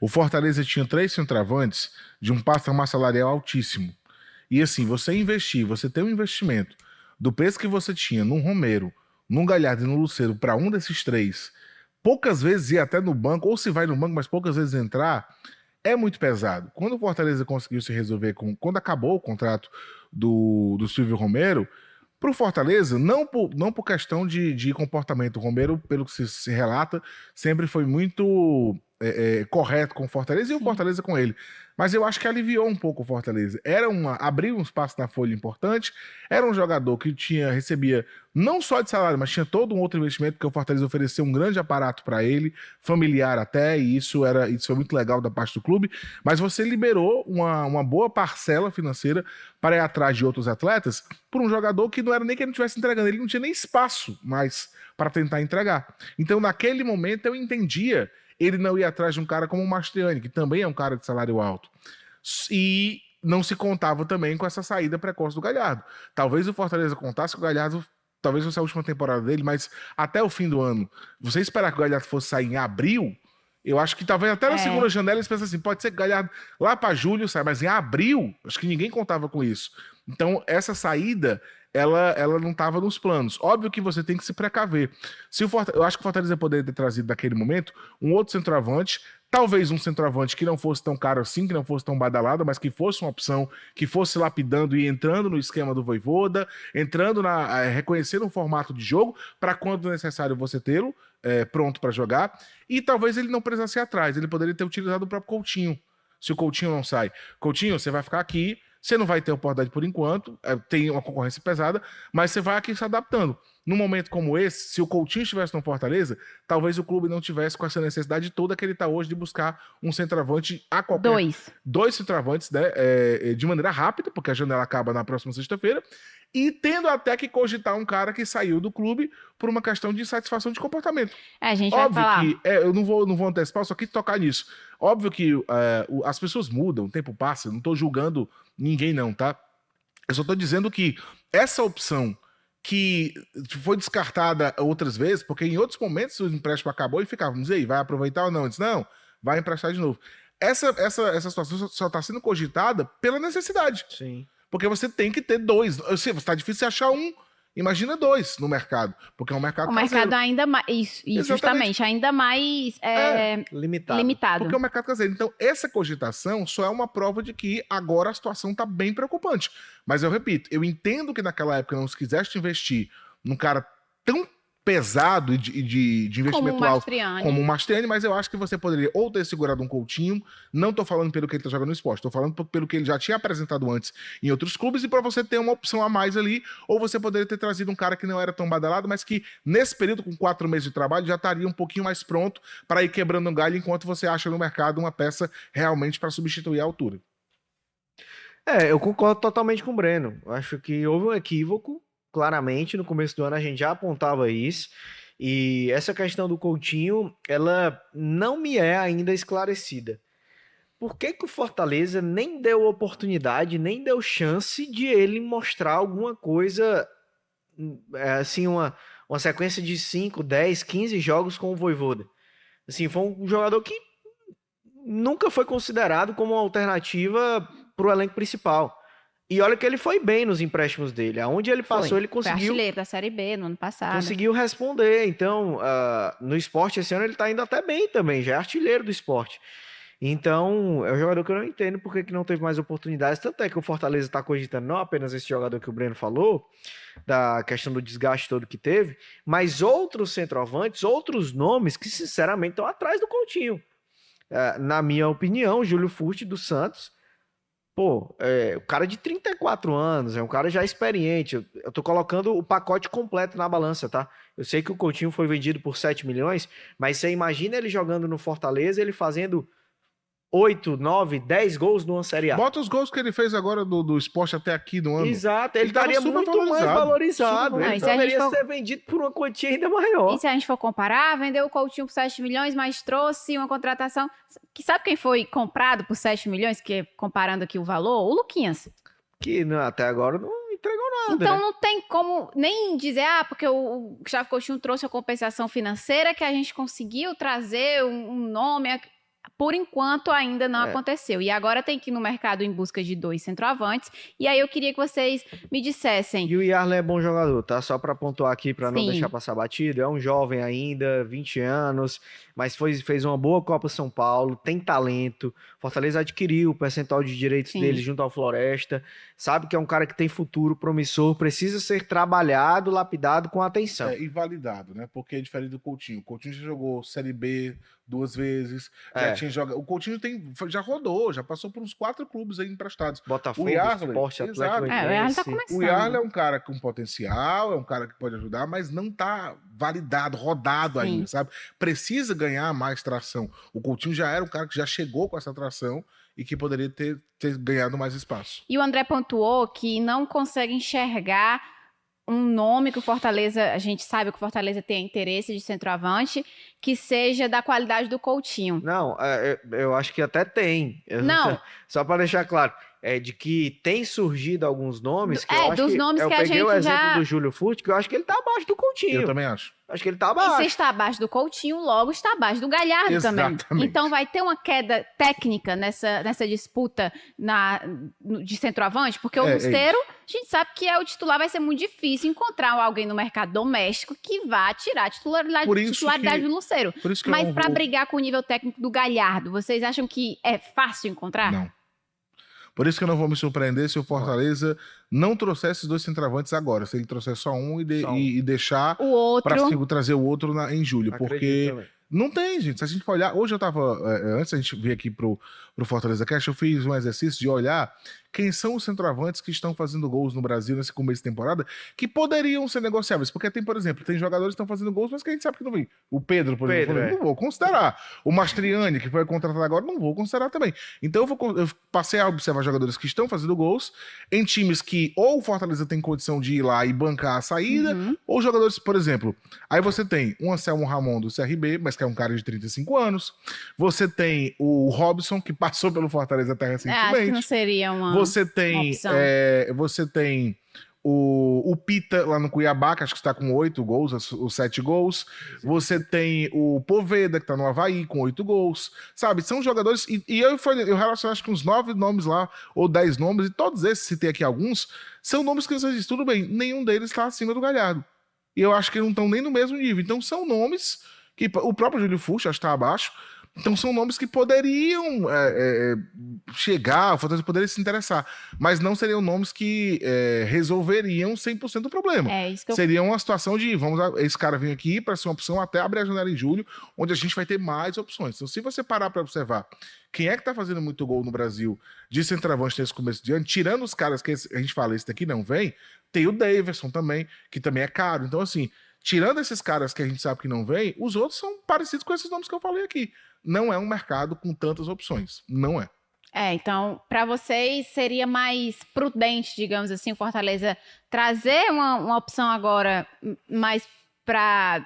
O Fortaleza tinha 3 centroavantes de um patamar salarial altíssimo. E assim, você investir, você ter um investimento do peso que você tinha num Romero, num Galhardo e no Lucero para um desses 3, poucas vezes ir até no banco, ou se vai no banco, mas poucas vezes entrar, é muito pesado. Quando o Fortaleza conseguiu se resolver quando acabou o contrato do Silvio Romero, para o Fortaleza, não por questão de comportamento. O Romero, pelo que se relata, sempre foi muito correto com o Fortaleza e o Fortaleza com ele. Mas eu acho que aliviou um pouco o Fortaleza. Abriu um espaço na folha importante, era um jogador que recebia não só de salário, mas tinha todo um outro investimento, porque o Fortaleza ofereceu um grande aparato para ele, familiar até, e isso foi muito legal da parte do clube. Mas você liberou uma boa parcela financeira para ir atrás de outros atletas por um jogador que não era nem que ele não estivesse entregando, ele não tinha nem espaço mais para tentar entregar. Então, naquele momento, eu entendia ele não ia atrás de um cara como o Mastriani, que também é um cara de salário alto. E não se contava também com essa saída precoce do Galhardo. Talvez o Fortaleza contasse com o Galhardo, talvez fosse a última temporada dele, mas até o fim do ano, você esperar que o Galhardo fosse sair em abril, eu acho que talvez até na segunda janela eles pensam assim, pode ser que o Galhardo lá para julho sai, mas em abril, acho que ninguém contava com isso. Então, essa saída, ela não estava nos planos. Óbvio que você tem que se precaver. Eu acho que o Fortaleza poderia ter trazido naquele momento um outro centroavante, talvez um centroavante que não fosse tão caro assim, que não fosse tão badalado, mas que fosse uma opção, que fosse lapidando e entrando no esquema do Vojvoda, reconhecendo um formato de jogo, para quando necessário você tê-lo pronto para jogar, e talvez ele não precisasse ir atrás, ele poderia ter utilizado o próprio Coutinho, se o Coutinho não sai. Coutinho, você vai ficar aqui, você não vai ter oportunidade por enquanto, tem uma concorrência pesada, mas você vai aqui se adaptando. Num momento como esse, se o Coutinho estivesse no Fortaleza, talvez o clube não tivesse com essa necessidade toda que ele está hoje de buscar um centroavante a qualquer... Dois centroavantes, né, de maneira rápida, porque a janela acaba na próxima sexta-feira, e tendo até que cogitar um cara que saiu do clube por uma questão de insatisfação de comportamento. A gente vai falar. Óbvio que, eu não vou antecipar, só quis tocar nisso. Óbvio que as pessoas mudam, o tempo passa, eu não estou julgando ninguém não, tá? Eu só estou dizendo que essa opção que foi descartada outras vezes, porque em outros momentos o empréstimo acabou e ficávamos aí, vai aproveitar ou não? Eu disse, não, vai emprestar de novo. Essa situação só está sendo cogitada pela necessidade. Sim. Porque você tem que ter 2. Você está difícil achar um. Imagina 2 no mercado, porque é um mercado caseiro. O mercado ainda mais, isso justamente, ainda mais limitado. Porque é um mercado caseiro. Então, essa cogitação só é uma prova de que agora a situação está bem preocupante. Mas eu repito, eu entendo que naquela época não se quisesse investir num cara tão pesado e de investimento alto como o Mastriani, mas eu acho que você poderia ou ter segurado um Coutinho, não tô falando pelo que ele tá jogando no esporte, tô falando pelo que ele já tinha apresentado antes em outros clubes, e para você ter uma opção a mais ali, ou você poderia ter trazido um cara que não era tão badalado, mas que nesse período, com 4 meses de trabalho, já estaria um pouquinho mais pronto para ir quebrando um galho enquanto você acha no mercado uma peça realmente para substituir a altura. Eu concordo totalmente com o Breno. Eu acho que houve um equívoco. Claramente, no começo do ano a gente já apontava isso, e essa questão do Coutinho, ela não me é ainda esclarecida. Por que o Fortaleza nem deu oportunidade, nem deu chance de ele mostrar alguma coisa, assim, uma sequência de 5, 10, 15 jogos com o Vojvoda? Assim, foi um jogador que nunca foi considerado como uma alternativa para o elenco principal. E olha que ele foi bem nos empréstimos dele. Aonde ele passou, ele conseguiu... Foi artilheiro da Série B no ano passado. Conseguiu responder. Então, no esporte esse ano ele tá indo até bem também. Já é artilheiro do esporte. Então, é um jogador que eu não entendo por que não teve mais oportunidades. Tanto é que o Fortaleza está cogitando não apenas esse jogador que o Breno falou, da questão do desgaste todo que teve, mas outros centroavantes, outros nomes que, sinceramente, estão atrás do Coutinho. Na minha opinião, o Júlio Furti, do Santos... Pô, o cara de 34 anos, é um cara já experiente. Eu tô colocando o pacote completo na balança, tá? Eu sei que o Coutinho foi vendido por 7 milhões, mas você imagina ele jogando no Fortaleza, ele fazendo 8, 9, 10 gols numa Série A. Bota os gols que ele fez agora do Sport até aqui no ano. Exato, ele tava estaria super muito mais valorizado. Não, Ele e se a gente poderia for- ser vendido por uma quantia ainda maior. E se a gente for comparar, vendeu o Coutinho por 7 milhões, mas trouxe uma contratação... Que sabe quem foi comprado por 7 milhões, que comparando aqui o valor? O Luquinhas. Que até agora não entregou nada, Então né? não tem como nem dizer, porque o Gustavo Coutinho trouxe a compensação financeira que a gente conseguiu trazer um nome... Por enquanto, ainda não aconteceu. E agora tem que ir no mercado em busca de 2 centroavantes. E aí eu queria que vocês me dissessem... E o Yarley é bom jogador, tá? Só pra pontuar aqui, pra não Sim. deixar passar batido. É um jovem ainda, 20 anos, mas fez uma boa Copa São Paulo, tem talento. Fortaleza adquiriu o percentual de direitos Sim. dele junto ao Floresta. Sabe que é um cara que tem futuro promissor, precisa ser trabalhado, lapidado com atenção. E validado, né? Porque é diferente do Coutinho. O Coutinho já jogou Série B 2 vezes. É. Já tinha jogado. O Coutinho já rodou, já passou por uns 4 clubes aí emprestados. Botafogo, O Yarley, Esporte, exato. Atlético o Yarley tá Goianiense. começando. O Yarley é um cara com potencial, é um cara que pode ajudar, mas não tá validado, rodado Sim. ainda, sabe? Precisa ganhar mais tração. O Coutinho já era um cara que já chegou com essa tração e que poderia ter ganhado mais espaço. E o André pontuou que não consegue enxergar um nome que o Fortaleza, a gente sabe que o Fortaleza tem interesse de centroavante, que seja da qualidade do Coutinho. Não, eu acho que até tem. Não. Só para deixar claro, de que tem surgido alguns nomes que eu acho dos nomes eu que a peguei o gente exemplo já... do Júlio Furti, que eu acho que ele tá abaixo do Coutinho. Eu também acho. Acho que ele tá E abaixo. se está abaixo do Coutinho, logo está abaixo do Galhardo também. Exatamente. Então vai ter uma queda técnica nessa disputa de centroavante, porque o Lusteiro, a gente sabe que é o titular, vai ser muito difícil encontrar alguém no mercado doméstico que vá tirar a titularidade do Lusteiro. Por isso que Mas eu para vou... brigar com o nível técnico do Galhardo, vocês acham que é fácil encontrar? Não. Por isso que eu não vou me surpreender se o Fortaleza não trouxesse os 2 centroavantes agora. Se ele trouxer só um e deixar O outro... para trazer o outro em julho. Acredito Porque também. não tem, gente. Se a gente for olhar... Hoje eu tava... antes da gente vir aqui pro Fortaleza Cast, eu fiz um exercício de olhar quem são os centroavantes que estão fazendo gols no Brasil nesse começo de temporada que poderiam ser negociáveis. Porque tem, por exemplo, tem jogadores que estão fazendo gols, mas que a gente sabe que não vem. O Pedro, por exemplo, Pedro, não vou considerar. O Mastriani, que foi contratado agora, não vou considerar também. Então eu passei a observar jogadores que estão fazendo gols em times que ou o Fortaleza tem condição de ir lá e bancar a saída, ou jogadores, por exemplo, aí você tem um Anselmo Ramon do CRB, mas que é um cara de 35 anos. Você tem o Robson, que passou pelo Fortaleza até acho que recentemente. não seria uma... Você tem, opção. você tem o Pita lá no Cuiabá, que acho que está com 8 gols, os 7 gols. Você tem o Poveda, que está no Avaí, com 8 gols. Sabe, são jogadores... E eu relaciono acho que uns 9 nomes lá, ou 10 nomes, e todos esses, citei aqui alguns, são nomes que você diz, tudo bem, nenhum deles está acima do Galhardo. E eu acho que não estão nem no mesmo nível. Então são nomes que... O próprio Júlio Furti, acho que está abaixo. Então são nomes que poderiam chegar, o Fortaleza poderia se interessar, mas não seriam nomes que resolveriam 100% do problema. É isso que eu... Seria uma situação de, esse cara vem aqui para ser uma opção até abrir a janela em julho, onde a gente vai ter mais opções. Então se você parar para observar quem é que tá fazendo muito gol no Brasil de centroavante nesse começo de ano, tirando os caras que a gente fala, esse daqui não vem, tem o Daverson também, que também é caro. Então assim, tirando esses caras que a gente sabe que não vem, os outros são parecidos com esses nomes que eu falei aqui. Não é um mercado com tantas opções. Não é. Então, para vocês, seria mais prudente, digamos assim, o Fortaleza trazer uma opção agora mais para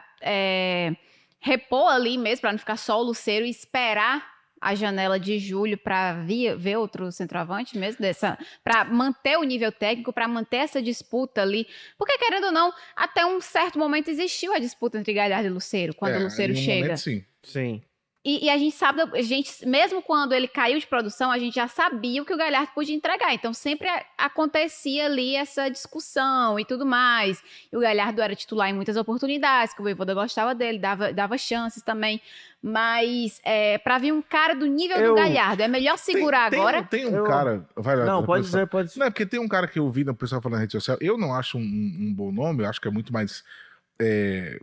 repor ali mesmo, para não ficar só o Luceiro e esperar a janela de julho para ver outro centroavante mesmo, para manter o nível técnico, para manter essa disputa ali. Porque, querendo ou não, até um certo momento existiu a disputa entre Galhardo e Luceiro, quando o Luceiro em um chega. momento, sim. Sim. E a gente sabe, mesmo quando ele caiu de produção, a gente já sabia o que o Galhardo podia entregar. Então sempre acontecia ali essa discussão e tudo mais. E o Galhardo era titular em muitas oportunidades, que o Vojvoda gostava dele, dava chances também. Mas para vir um cara do nível do Galhardo, é melhor segurar agora. Tem um cara... Vai lá, Não, pode dizer, pode dizer. Não, é porque tem um cara que eu vi no pessoal falando na rede social, eu não acho um bom nome, eu acho que é muito mais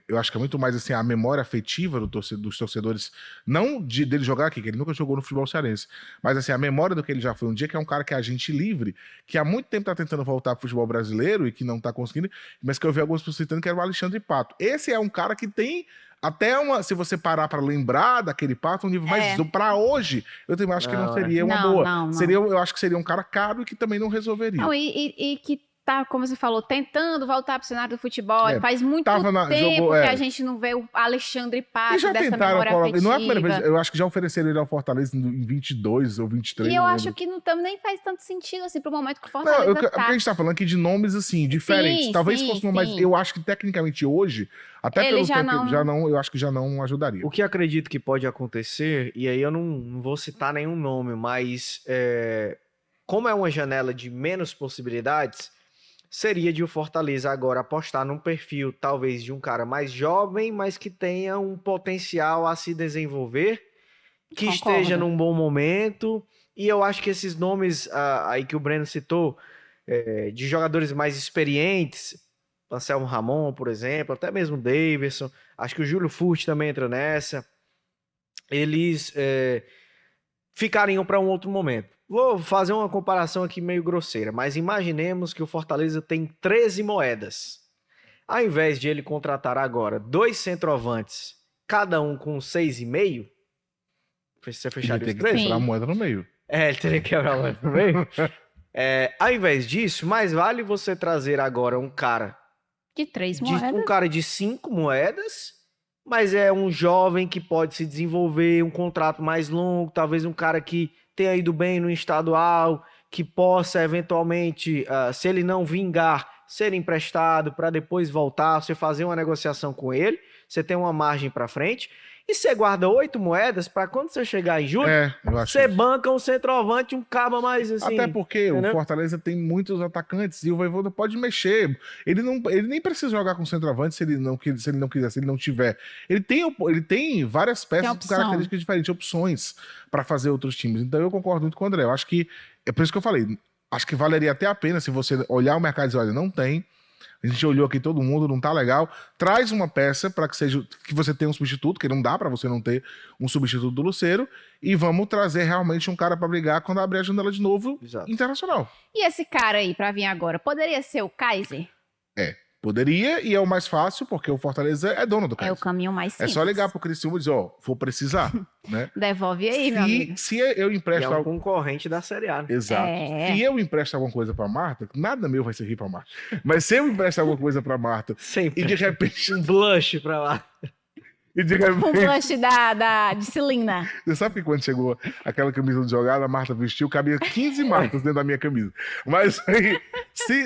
eu acho que é muito mais assim, a memória afetiva dos torcedores, não dele jogar aqui, que ele nunca jogou no futebol cearense, mas assim, a memória do que ele já foi um dia, que é um cara que é agente livre, que há muito tempo tá tentando voltar pro futebol brasileiro e que não tá conseguindo, mas que eu vi algumas pessoas citando que era o Alexandre Pato. Esse é um cara que tem até se você parar para lembrar daquele Pato, um nível mais... Para hoje, eu também acho que não seria uma boa. Não. Eu acho que seria um cara caro e que também não resolveria. Não, e que tá, como você falou, tentando voltar pro cenário do futebol. Faz muito tempo que a gente não vê o Alexandre Pato já dessa tentaram memória afetiva. Não é a primeira vez, eu acho que já ofereceram ele ao Fortaleza em 22 ou 23. E eu acho que nem faz tanto sentido, assim, pro momento que o Fortaleza tá. Porque a gente tá falando aqui de nomes, assim, diferentes. Talvez fosse uma mais... Eu acho que, tecnicamente, hoje, até ele pelo tempo, eu acho que já não ajudaria. O que acredito que pode acontecer, e aí eu não vou citar nenhum nome, mas como é uma janela de menos possibilidades, seria de o Fortaleza agora apostar num perfil talvez de um cara mais jovem, mas que tenha um potencial a se desenvolver, que esteja num bom momento. E eu acho que esses nomes aí que o Breno citou, de jogadores mais experientes, Anselmo Ramon, por exemplo, até mesmo o Davidson, acho que o Júlio Furt também entra nessa, eles ficariam para um outro momento. Vou fazer uma comparação aqui meio grosseira, mas imaginemos que o Fortaleza tem 13 moedas. Ao invés de ele contratar agora 2 centroavantes, cada um com 6,5, você fecharia os 13? Ele quebrar a moeda no meio. Ele teria que quebrar a moeda no meio. Ao invés disso, mais vale você trazer agora um cara de 3 moedas. Um cara de 5 moedas, mas é um jovem que pode se desenvolver, um contrato mais longo, talvez um cara que tenha ido bem no estadual, que possa eventualmente, se ele não vingar, ser emprestado para depois voltar, você fazer uma negociação com ele, você tem uma margem para frente, e você guarda 8 moedas para quando você chegar em julho, você banca um centroavante, um cabo mais assim. Até porque o Fortaleza tem muitos atacantes e o Vojvoda pode mexer. Ele nem precisa jogar com centroavante se ele não quiser, se ele não tiver. Ele tem várias peças com características diferentes, opções para fazer outros times. Então eu concordo muito com o André. Eu acho que, é por isso que eu falei, acho que valeria até a pena se você olhar o mercado e dizer, olha, não tem. A gente olhou aqui todo mundo, não tá legal. Traz uma peça para que você tenha um substituto, que não dá para você não ter um substituto do Lucero, e vamos trazer realmente um cara para brigar quando abrir a janela de novo. Exato. Internacional. E esse cara aí, para vir agora, poderia ser o Kaiser? Poderia, e é o mais fácil, porque o Fortaleza é dono do Kaiser. É o caminho mais simples. É só ligar pro Criciúma e dizer, vou precisar, né? Devolve aí, meu amigo. Se eu empresto... é um concorrente da Série A, né? Exato. Se eu empresto alguma coisa pra Marta, nada meu vai servir pra Marta. Mas se eu empresto alguma coisa pra Marta, sempre. E de repente... um blush pra lá. E de repente... Um blush de Celina. Você sabe que quando chegou aquela camisa de jogada, a Marta vestiu, cabia 15 Martas dentro da minha camisa. Mas aí,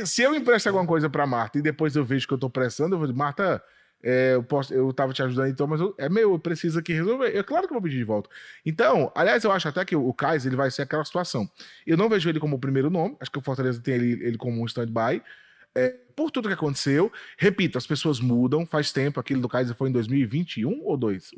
se eu empresto alguma coisa pra Marta e depois eu vejo que eu tô pressando, eu vou dizer, Marta, eu tava te ajudando então, mas eu preciso aqui resolver. Claro que eu vou pedir de volta. Então, aliás, eu acho até que o Kaiser ele vai ser aquela situação. Eu não vejo ele como o primeiro nome, acho que o Fortaleza tem ele como um stand-by. Por tudo que aconteceu, repito, as pessoas mudam, faz tempo, aquilo do Kaiser foi em 2021 ou 2?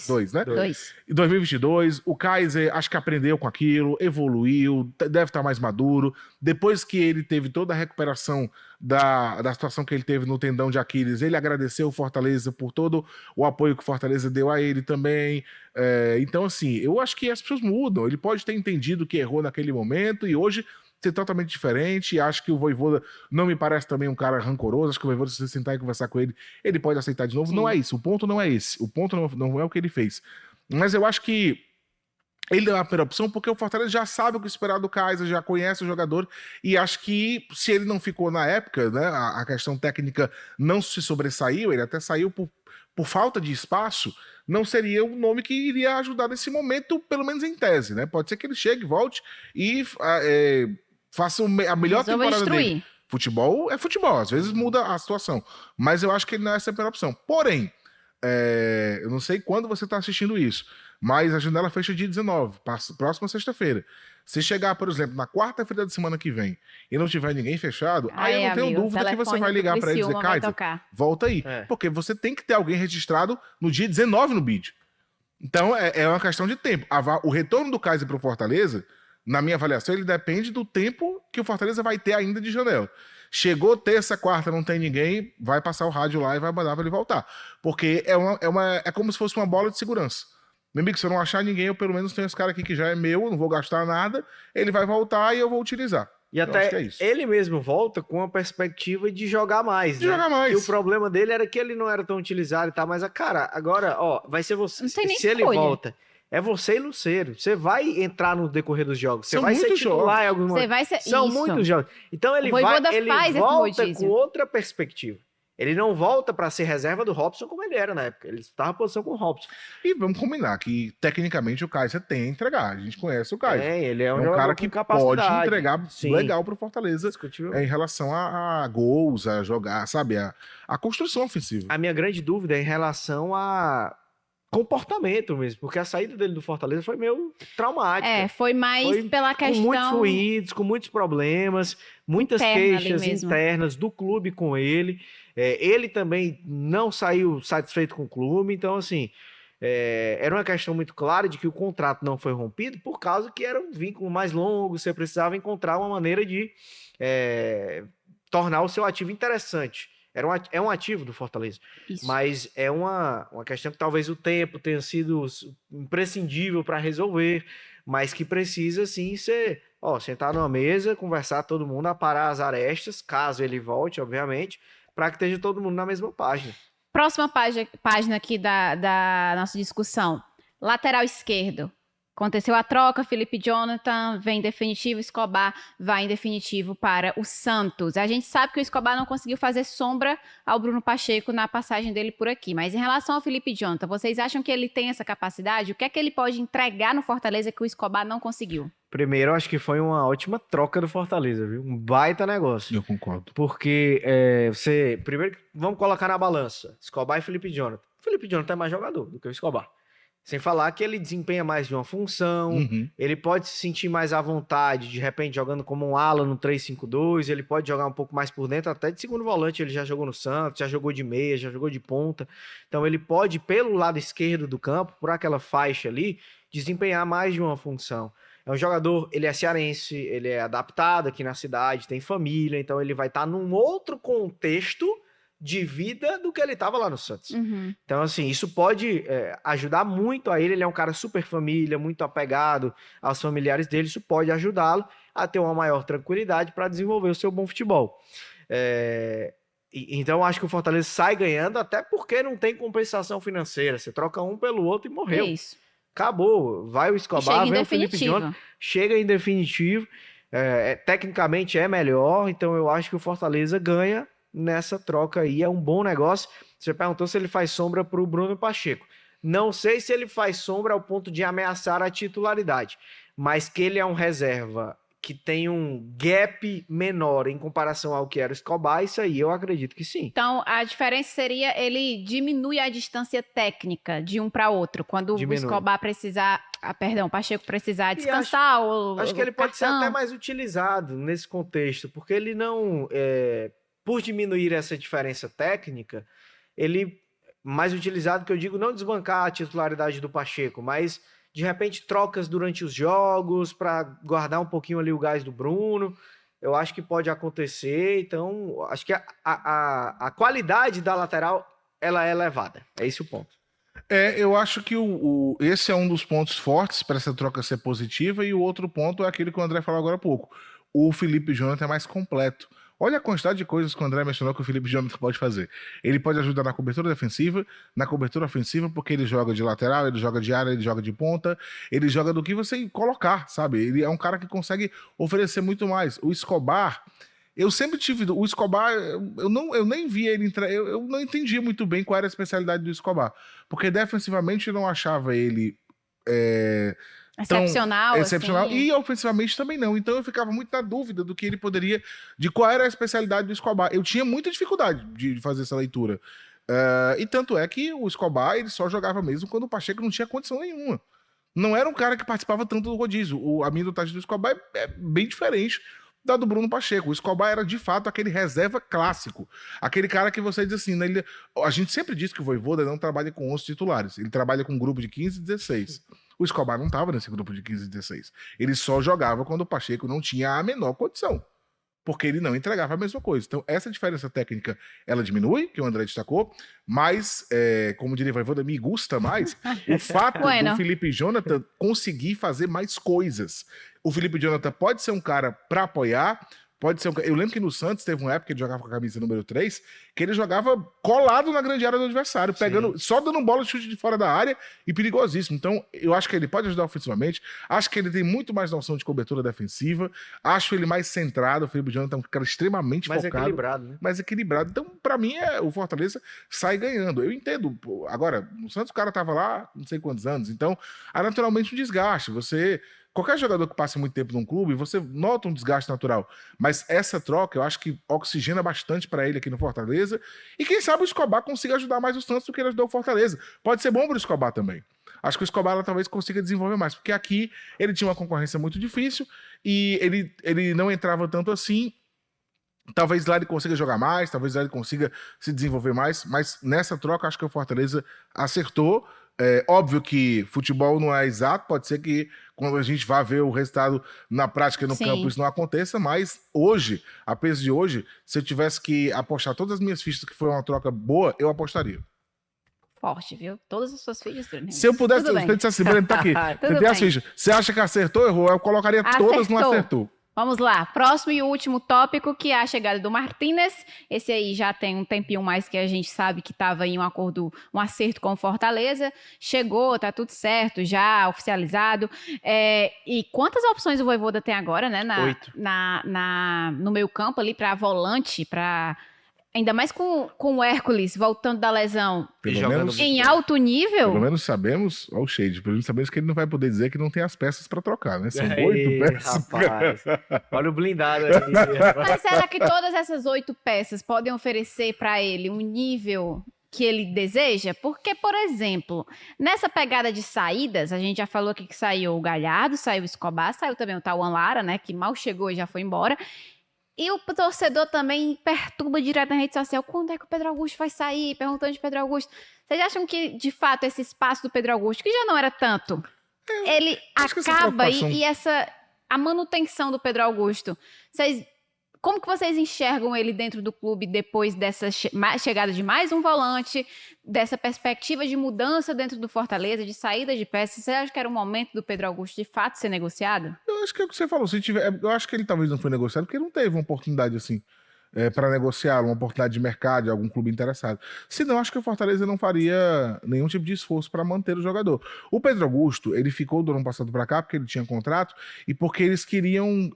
2, né? 2. Em 2022, o Kaiser acho que aprendeu com aquilo, evoluiu, deve estar mais maduro. Depois que ele teve toda a recuperação da situação que ele teve no tendão de Aquiles, ele agradeceu o Fortaleza por todo o apoio que o Fortaleza deu a ele também. Então, assim, eu acho que as pessoas mudam. Ele pode ter entendido que errou naquele momento e hoje ser totalmente diferente. Acho que o Vojvoda não me parece também um cara rancoroso. Acho que o Vojvoda, se você sentar e conversar com ele, ele pode aceitar de novo. Sim. Não é isso. O ponto não é esse. O ponto não é o que ele fez. Mas eu acho que ele deu a primeira opção porque o Fortaleza já sabe o que esperar do Kaiser, já conhece o jogador, e acho que se ele não ficou na época, né, a questão técnica não se sobressaiu, ele até saiu por falta de espaço, não seria um nome que iria ajudar nesse momento, pelo menos em tese, né? Pode ser que ele chegue, volte e faça a melhor temporada dele. Futebol é futebol, às vezes muda a situação. Mas eu acho que ele não é essa a primeira opção. Porém, eu não sei quando você está assistindo isso, mas a janela fecha dia 19, próxima sexta-feira. Se chegar, por exemplo, na quarta-feira da semana que vem e não tiver ninguém fechado, aí eu não tenho dúvida que você vai ligar para ele e dizer, Kaiser, volta aí. Porque você tem que ter alguém registrado no dia 19 no bid. Então, é uma questão de tempo. O retorno do Kaiser para o Fortaleza, na minha avaliação, ele depende do tempo que o Fortaleza vai ter ainda de janela. Chegou terça, quarta, não tem ninguém, vai passar o rádio lá e vai mandar para ele voltar. Porque é como se fosse uma bola de segurança. Meu amigo, se eu não achar ninguém, eu pelo menos tenho esse cara aqui que já é meu, não vou gastar nada, ele vai voltar e eu vou utilizar. E Eu acho que é até isso. ele mesmo volta com a perspectiva de jogar mais, De né? jogar mais. E o problema dele era que ele não era tão utilizado e tal, mas, cara, agora, ó, vai ser você. Não tem nem Se ele escolha. volta, é você e Lucero. Você vai entrar no decorrer dos jogos. Você São vai ser muitos titular em alguns Você momentos. vai ser... São Isso. muitos jogos. Então ele O Vojvoda ele faz esse volta rodízio. com outra perspectiva. Ele não volta para ser reserva do Robson como ele era na época. Ele estava em posição com o Robson. E vamos combinar que, tecnicamente, o Kaiser tem a entregar. A gente conhece o Kaiser. Ele é É um um jogador cara com que capacidade. pode entregar Sim. legal pro Fortaleza Discutível. em relação a gols, a jogar, sabe? A construção ofensiva. A minha grande dúvida é em relação a comportamento mesmo, porque a saída dele do Fortaleza foi meio traumática. Foi mais Foi pela com muitos questão... ruídos, com muitos problemas, muitas interna ali queixas mesmo. internas do clube com ele. Ele também não saiu satisfeito com o clube, então assim, era uma questão muito clara de que o contrato não foi rompido por causa que era um vínculo mais longo, você precisava encontrar uma maneira de tornar o seu ativo interessante. É um ativo do Fortaleza. Isso. Mas é uma questão que talvez o tempo tenha sido imprescindível para resolver, mas que precisa sim ser, sentar numa mesa, conversar todo mundo, aparar as arestas, caso ele volte, obviamente, para que esteja todo mundo na mesma página. Próxima página aqui da nossa discussão. Lateral esquerdo. Aconteceu a troca, Felipe Jonathan vem em definitivo, Escobar vai em definitivo para o Santos. A gente sabe que o Escobar não conseguiu fazer sombra ao Bruno Pacheco na passagem dele por aqui, mas em relação ao Felipe Jonathan, vocês acham que ele tem essa capacidade? O que é que ele pode entregar no Fortaleza que o Escobar não conseguiu? Primeiro, eu acho que foi uma ótima troca do Fortaleza, viu? Um baita negócio. Eu concordo. Porque primeiro, vamos colocar na balança, Escobar e Felipe Jonathan. Felipe Jonathan é mais jogador do que o Escobar. Sem falar que ele desempenha mais de uma função, ele pode se sentir mais à vontade, de repente jogando como um ala no 3-5-2, ele pode jogar um pouco mais por dentro, até de segundo volante, ele já jogou no Santos, já jogou de meia, já jogou de ponta. Então ele pode, pelo lado esquerdo do campo, por aquela faixa ali, desempenhar mais de uma função. É um jogador, ele é cearense, ele é adaptado aqui na cidade, tem família, então ele vai estar num outro contexto de vida do que ele estava lá no Santos. Então, assim, isso pode ajudar muito a ele. Ele é um cara super família, muito apegado aos familiares dele. Isso pode ajudá-lo a ter uma maior tranquilidade para desenvolver o seu bom futebol. Então, acho que o Fortaleza sai ganhando, até porque não tem compensação financeira. Você troca um pelo outro e morreu. Isso. Acabou. Vai o Escobar, vem o Felipe Jonathan, chega em definitivo. Tecnicamente é melhor, então eu acho que o Fortaleza ganha nessa troca aí, é um bom negócio. Você perguntou se ele faz sombra para o Bruno Pacheco. Não sei se ele faz sombra ao ponto de ameaçar a titularidade, mas que ele é um reserva que tem um gap menor em comparação ao que era o Escobar, isso aí eu acredito que sim. Então, a diferença seria ele diminui a distância técnica de um para outro, quando o Escobar precisar, o Pacheco precisar descansar. Acho que ele pode ser até mais utilizado nesse contexto, porque ele não... por diminuir essa diferença técnica, ele mais utilizado, que eu digo, não desbancar a titularidade do Pacheco, mas de repente trocas durante os jogos para guardar um pouquinho ali o gás do Bruno. Eu acho que pode acontecer, então acho que a qualidade da lateral ela é elevada. É esse o ponto. Eu acho que esse é um dos pontos fortes para essa troca ser positiva, e o outro ponto é aquele que o André falou agora há pouco. O Felipe Jonathan é mais completo. Olha a quantidade de coisas que o André mencionou que o Felipe Jonathan pode fazer. Ele pode ajudar na cobertura defensiva, na cobertura ofensiva, porque ele joga de lateral, ele joga de área, ele joga de ponta, ele joga do que você colocar, sabe? Ele é um cara que consegue oferecer muito mais. O Escobar, eu sempre tive... O Escobar, eu nem via ele entrar... Eu não entendia muito bem qual era a especialidade do Escobar, porque defensivamente eu não achava ele... excepcional, excepcional, assim. E ofensivamente também não. Então eu ficava muito na dúvida do que ele poderia, de qual era a especialidade do Escobar. Eu tinha muita dificuldade de fazer essa leitura. E tanto é que o Escobar ele só jogava mesmo quando o Pacheco não tinha condição nenhuma. Não era um cara que participava tanto do rodízio. A minutagem do Escobar é bem diferente da do Bruno Pacheco. O Escobar era de fato aquele reserva clássico. Aquele cara que você diz assim, né, a gente sempre diz que o Vojvoda não trabalha com 11 titulares. Ele trabalha com um grupo de 15 e 16. O Escobar não estava nesse grupo de 15 e 16. Ele só jogava quando o Pacheco não tinha a menor condição. porque ele não entregava a mesma coisa. Então, essa diferença técnica, ela diminui, que o André destacou, mas, como diria o Voivoda, me gusta mais o fato do Felipe Jonathan conseguir fazer mais coisas. O Felipe Jonathan pode ser um cara para apoiar, pode ser eu lembro que no Santos teve uma época que ele jogava com a camisa número 3, que ele jogava colado na grande área do adversário, pegando, só dando bola de chute de fora da área e perigosíssimo. Então, eu acho que ele pode ajudar ofensivamente, acho que ele tem muito mais noção de cobertura defensiva, acho ele mais centrado, o Felipe Jonathan é um cara extremamente focado. Mais equilibrado, né? Mais equilibrado. Então, pra mim, o Fortaleza sai ganhando. Eu entendo. Agora, no Santos o cara tava lá não sei quantos anos, então, há naturalmente um desgaste. Qualquer jogador que passe muito tempo num clube, você nota um desgaste natural. Mas essa troca, eu acho que oxigena bastante para ele aqui no Fortaleza. E quem sabe o Escobar consiga ajudar mais o Santos do que ele ajudou o Fortaleza. Pode ser bom para o Escobar também. Acho que o Escobar talvez consiga desenvolver mais. Porque aqui ele tinha uma concorrência muito difícil e ele não entrava tanto assim. Talvez lá ele consiga jogar mais, talvez lá ele consiga se desenvolver mais. Mas nessa troca, acho que o Fortaleza acertou. Óbvio que futebol não é exato, pode ser que quando a gente vá ver o resultado na prática no campo isso não aconteça, mas hoje, a peso de hoje, se eu tivesse que apostar todas as minhas fichas que foi uma troca boa, eu apostaria. Forte, viu? Todas as suas fichas. Se eu pudesse, você disse assim, Breno, tá aqui, você tem as fichas. Você acha que acertou ou errou? Eu colocaria todas no acertou. Vamos lá, próximo e último tópico, que é a chegada do Martínez. Esse aí já tem um tempinho mais que a gente sabe que estava em um acerto com o Fortaleza. Chegou, tá tudo certo, já oficializado. E quantas opções o Voivoda tem agora, né? 8. No meio campo ali, para volante, para... Ainda mais com o Hércules voltando da lesão em alto nível. Pelo menos sabemos, olha o shade, pelo menos sabemos que ele não vai poder dizer que não tem as peças para trocar, né? São 8 peças. Rapaz, olha o blindado aí. Mas será que todas essas 8 peças podem oferecer para ele um nível que ele deseja? Porque, por exemplo, nessa pegada de saídas, a gente já falou aqui que saiu o Galhardo, saiu o Escobar, saiu também o Tauan Lara, né? Que mal chegou e já foi embora. E o torcedor também perturba direto na rede social. Quando é que o Pedro Augusto vai sair? Perguntando de Pedro Augusto. Vocês acham que, de fato, esse espaço do Pedro Augusto, que já não era tanto, ele acaba a manutenção do Pedro Augusto? Como que vocês enxergam ele dentro do clube depois dessa chegada de mais um volante, dessa perspectiva de mudança dentro do Fortaleza, de saída de peças? Você acha que era o momento do Pedro Augusto de fato ser negociado? Eu acho que é o que você falou. Eu acho que ele talvez não foi negociado porque ele não teve uma oportunidade assim para negociar, uma oportunidade de mercado de algum clube interessado. Senão, acho que o Fortaleza não faria nenhum tipo de esforço para manter o jogador. O Pedro Augusto, ele ficou do ano passado para cá porque ele tinha contrato e porque eles queriam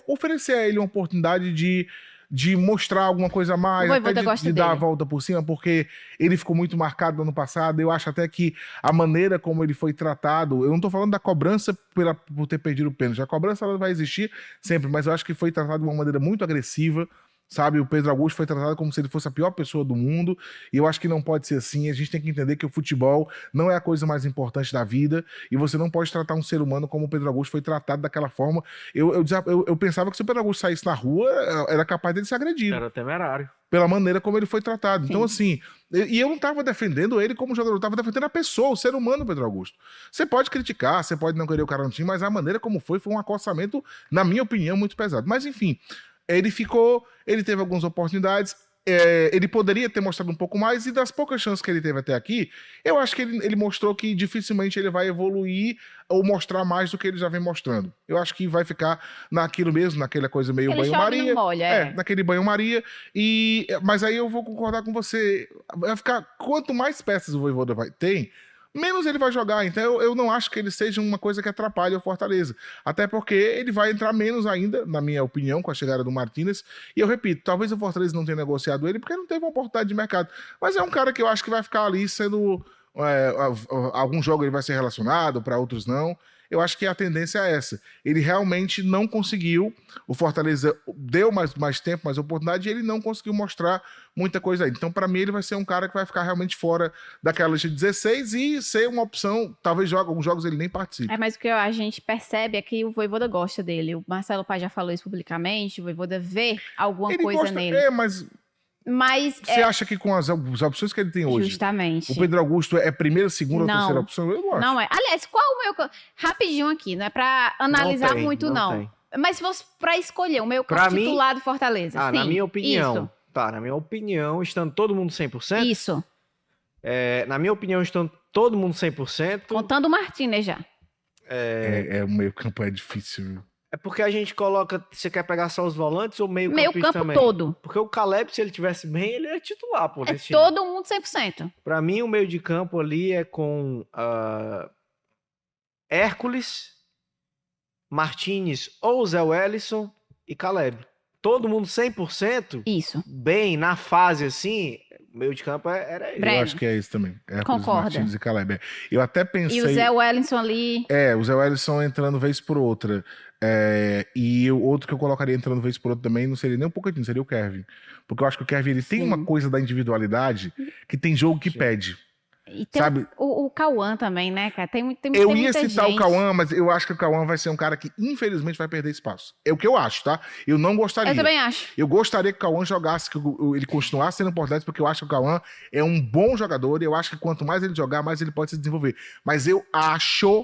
oferecer a ele uma oportunidade de mostrar alguma coisa a mais, até de dar a volta por cima, porque ele ficou muito marcado no ano passado. Eu acho até que a maneira como ele foi tratado, eu não tô falando da cobrança por ter perdido o pênalti, a cobrança ela vai existir sempre, mas eu acho que foi tratado de uma maneira muito agressiva, sabe? O Pedro Augusto foi tratado como se ele fosse a pior pessoa do mundo, e eu acho que não pode ser assim. A gente tem que entender que o futebol não é a coisa mais importante da vida, e você não pode tratar um ser humano como o Pedro Augusto foi tratado daquela forma. Eu pensava que se o Pedro Augusto saísse na rua, era capaz dele ser agredido. Era temerário. Pela maneira como ele foi tratado. Sim. Então, assim, e eu não estava defendendo ele como jogador, eu estava defendendo a pessoa, o ser humano, Pedro Augusto. Você pode criticar, você pode não querer o cara no time, mas a maneira como foi um acossamento, na minha opinião, muito pesado. Mas, enfim, ele teve algumas oportunidades, ele poderia ter mostrado um pouco mais, e das poucas chances que ele teve até aqui, eu acho que ele mostrou que dificilmente ele vai evoluir ou mostrar mais do que ele já vem mostrando. Eu acho que vai ficar naquilo mesmo, naquela coisa meio banho-maria. Naquele banho-maria. Mas aí eu vou concordar com você. Vai ficar, quanto mais peças o Voivoda tem, menos ele vai jogar. Então eu não acho que ele seja uma coisa que atrapalhe o Fortaleza. Até porque ele vai entrar menos ainda, na minha opinião, com a chegada do Martínez. E eu repito, talvez o Fortaleza não tenha negociado ele porque não teve uma oportunidade de mercado. Mas é um cara que eu acho que vai ficar ali sendo... algum jogo ele vai ser relacionado, para outros não. Eu acho que a tendência é essa. Ele realmente não conseguiu, o Fortaleza deu mais tempo, mais oportunidade, e ele não conseguiu mostrar muita coisa aí. Então, para mim, ele vai ser um cara que vai ficar realmente fora daquela lista de 16 e ser uma opção, talvez alguns jogos ele nem participe. Mas o que a gente percebe é que o Voivoda gosta dele. O Marcelo Paz já falou isso publicamente, o Voivoda vê alguma coisa nele. Mas você acha que com as opções que ele tem hoje, justamente, o Pedro Augusto é primeira, segunda ou terceira opção? Eu não acho. Não é. Aliás, qual o meu... Rapidinho aqui, não é pra analisar muito, não. Mas se fosse pra escolher o meio Pra campo mim- titular do Fortaleza. Na sim, minha opinião. Isso, Tá, na minha opinião, estando todo mundo 100%. isso. Na minha opinião, estando todo mundo 100%. Contando o Martínez já. O meio campo é difícil, viu? É porque a gente coloca. Você quer pegar só os volantes ou meio Meio campista campo também? todo. Porque o Caleb, se ele tivesse bem, ele é titular, pô, É nesse time. todo mundo 100%. Pra mim, o meio de campo ali é com Hércules, Martínez ou Zé Wellison e Caleb. Todo mundo 100%, Isso. bem, na fase assim, o meio de campo era ele. Breno. Eu acho que é isso também. Hércules, Concorda. Martins e Caleb. Eu até pensei... E o Zé Wellington ali. O Zé Wellison entrando vez por outra. E o outro que eu colocaria entrando vez por outra também não seria nem um pouquinho, seria o Kevin. Porque eu acho que o Kevin ele tem Sim. uma coisa da individualidade que tem jogo que Sim. pede. E tem Sabe? o Cauã também, né, cara? Tem Eu muita ia citar gente. o Cauã, mas eu acho que o Cauã vai ser um cara que infelizmente vai perder espaço. É o que eu acho, tá? Eu não gostaria. Eu também acho. Eu gostaria que o Cauã jogasse, que ele continuasse sendo importante, porque eu acho que o Cauã é um bom jogador e eu acho que quanto mais ele jogar, mais ele pode se desenvolver. Mas eu acho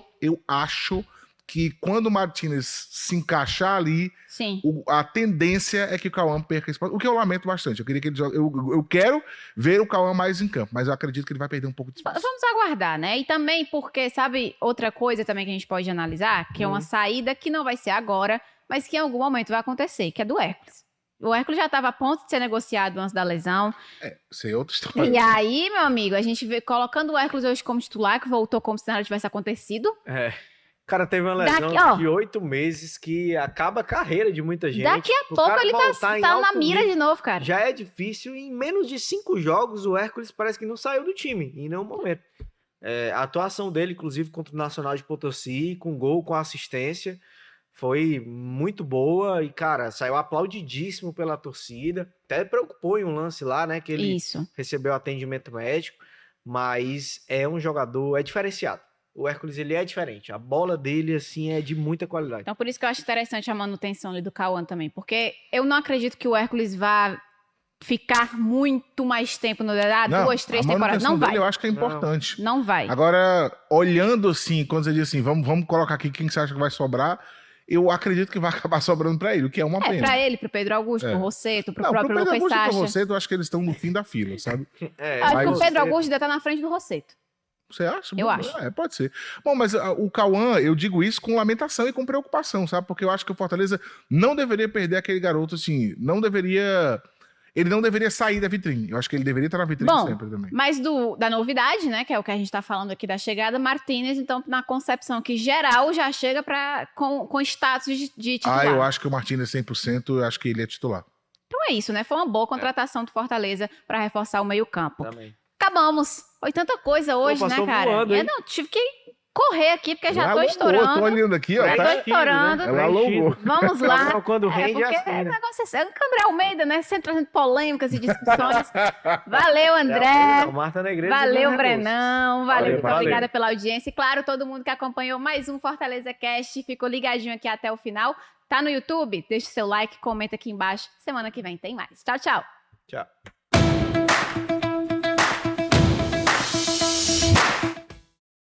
que quando o Martínez se encaixar ali, Sim. a tendência é que o Cauã perca espaço, o que eu lamento bastante. Eu queria que ele jogue. Eu quero ver o Cauã mais em campo, mas eu acredito que ele vai perder um pouco de espaço. Vamos aguardar, né? E também porque, sabe, outra coisa também que a gente pode analisar, que é uma saída que não vai ser agora, mas que em algum momento vai acontecer, que é do Hércules. O Hércules já estava a ponto de ser negociado antes da lesão. Isso é outra história. E aí, meu amigo, a gente vê colocando o Hércules hoje como titular, que voltou como se nada tivesse acontecido. Cara, teve uma lesão Daqui, ó. de 8 meses que acaba a carreira de muita gente. Daqui a O pouco cara ele voltar em tá na alto mira nível de novo, cara. Já é difícil. Em menos de 5 jogos, o Hércules parece que não saiu do time, em nenhum momento. A atuação dele, inclusive, contra o Nacional de Potosí, com gol, com assistência, foi muito boa. E, cara, saiu aplaudidíssimo pela torcida. Até preocupou em um lance lá, né? Que ele Isso. recebeu atendimento médico. Mas é um jogador, é diferenciado. O Hércules, ele é diferente. A bola dele, assim, é de muita qualidade. Então, por isso que eu acho interessante a manutenção ali do Cauã também. Porque eu não acredito que o Hércules vá ficar muito mais tempo no DDA, Não, 2, 3 a temporadas. manutenção Não vai. dele eu acho que é importante. Não vai. Agora, olhando assim, quando você diz assim, vamos colocar aqui quem você acha que vai sobrar, eu acredito que vai acabar sobrando pra ele, o que é uma pena. Pra ele, pro Pedro Augusto, É. pro Rosseto, pro Não, pro próprio Pedro Lucas Augusto e pro Sacha. Rosseto, eu acho que eles estão no fim da fila, sabe? Acho que mas o Pedro Augusto ainda tá na frente do Rosseto. Você acha? Eu acho. Pode ser. Bom, mas o Cauã, eu digo isso com lamentação e com preocupação, sabe? Porque eu acho que o Fortaleza não deveria perder aquele garoto, assim, ele não deveria sair da vitrine. Eu acho que ele deveria estar na vitrine Bom, sempre também. mas da novidade, né, que é o que a gente tá falando aqui da chegada, Martínez, então, na concepção que geral já chega com status de titular. Eu acho que o Martínez 100%, eu acho que ele é titular. Então é isso, né? Foi uma boa contratação do Fortaleza pra reforçar o meio-campo. Também. Acabamos. Foi tanta coisa hoje, né, passou cara? voando, Eu hein? não tive que correr aqui, porque já Ela tô alongou, estourando. tô olhando aqui, ó. Já Tá, tô estourando. Ela alongou. Vamos lá. Não, quando rende, porque é assim, o né? negócio é o André Almeida, né? Sempre trazendo polêmicas e discussões. Valeu, André. Não, Marta Negreiros Valeu, e Brenão. Valeu, muito Valeu. obrigada pela audiência. E claro, todo mundo que acompanhou mais um Fortaleza Cast, ficou ligadinho aqui até o final. Tá no YouTube? Deixa o seu like, comenta aqui embaixo. Semana que vem tem mais. Tchau, tchau. Tchau.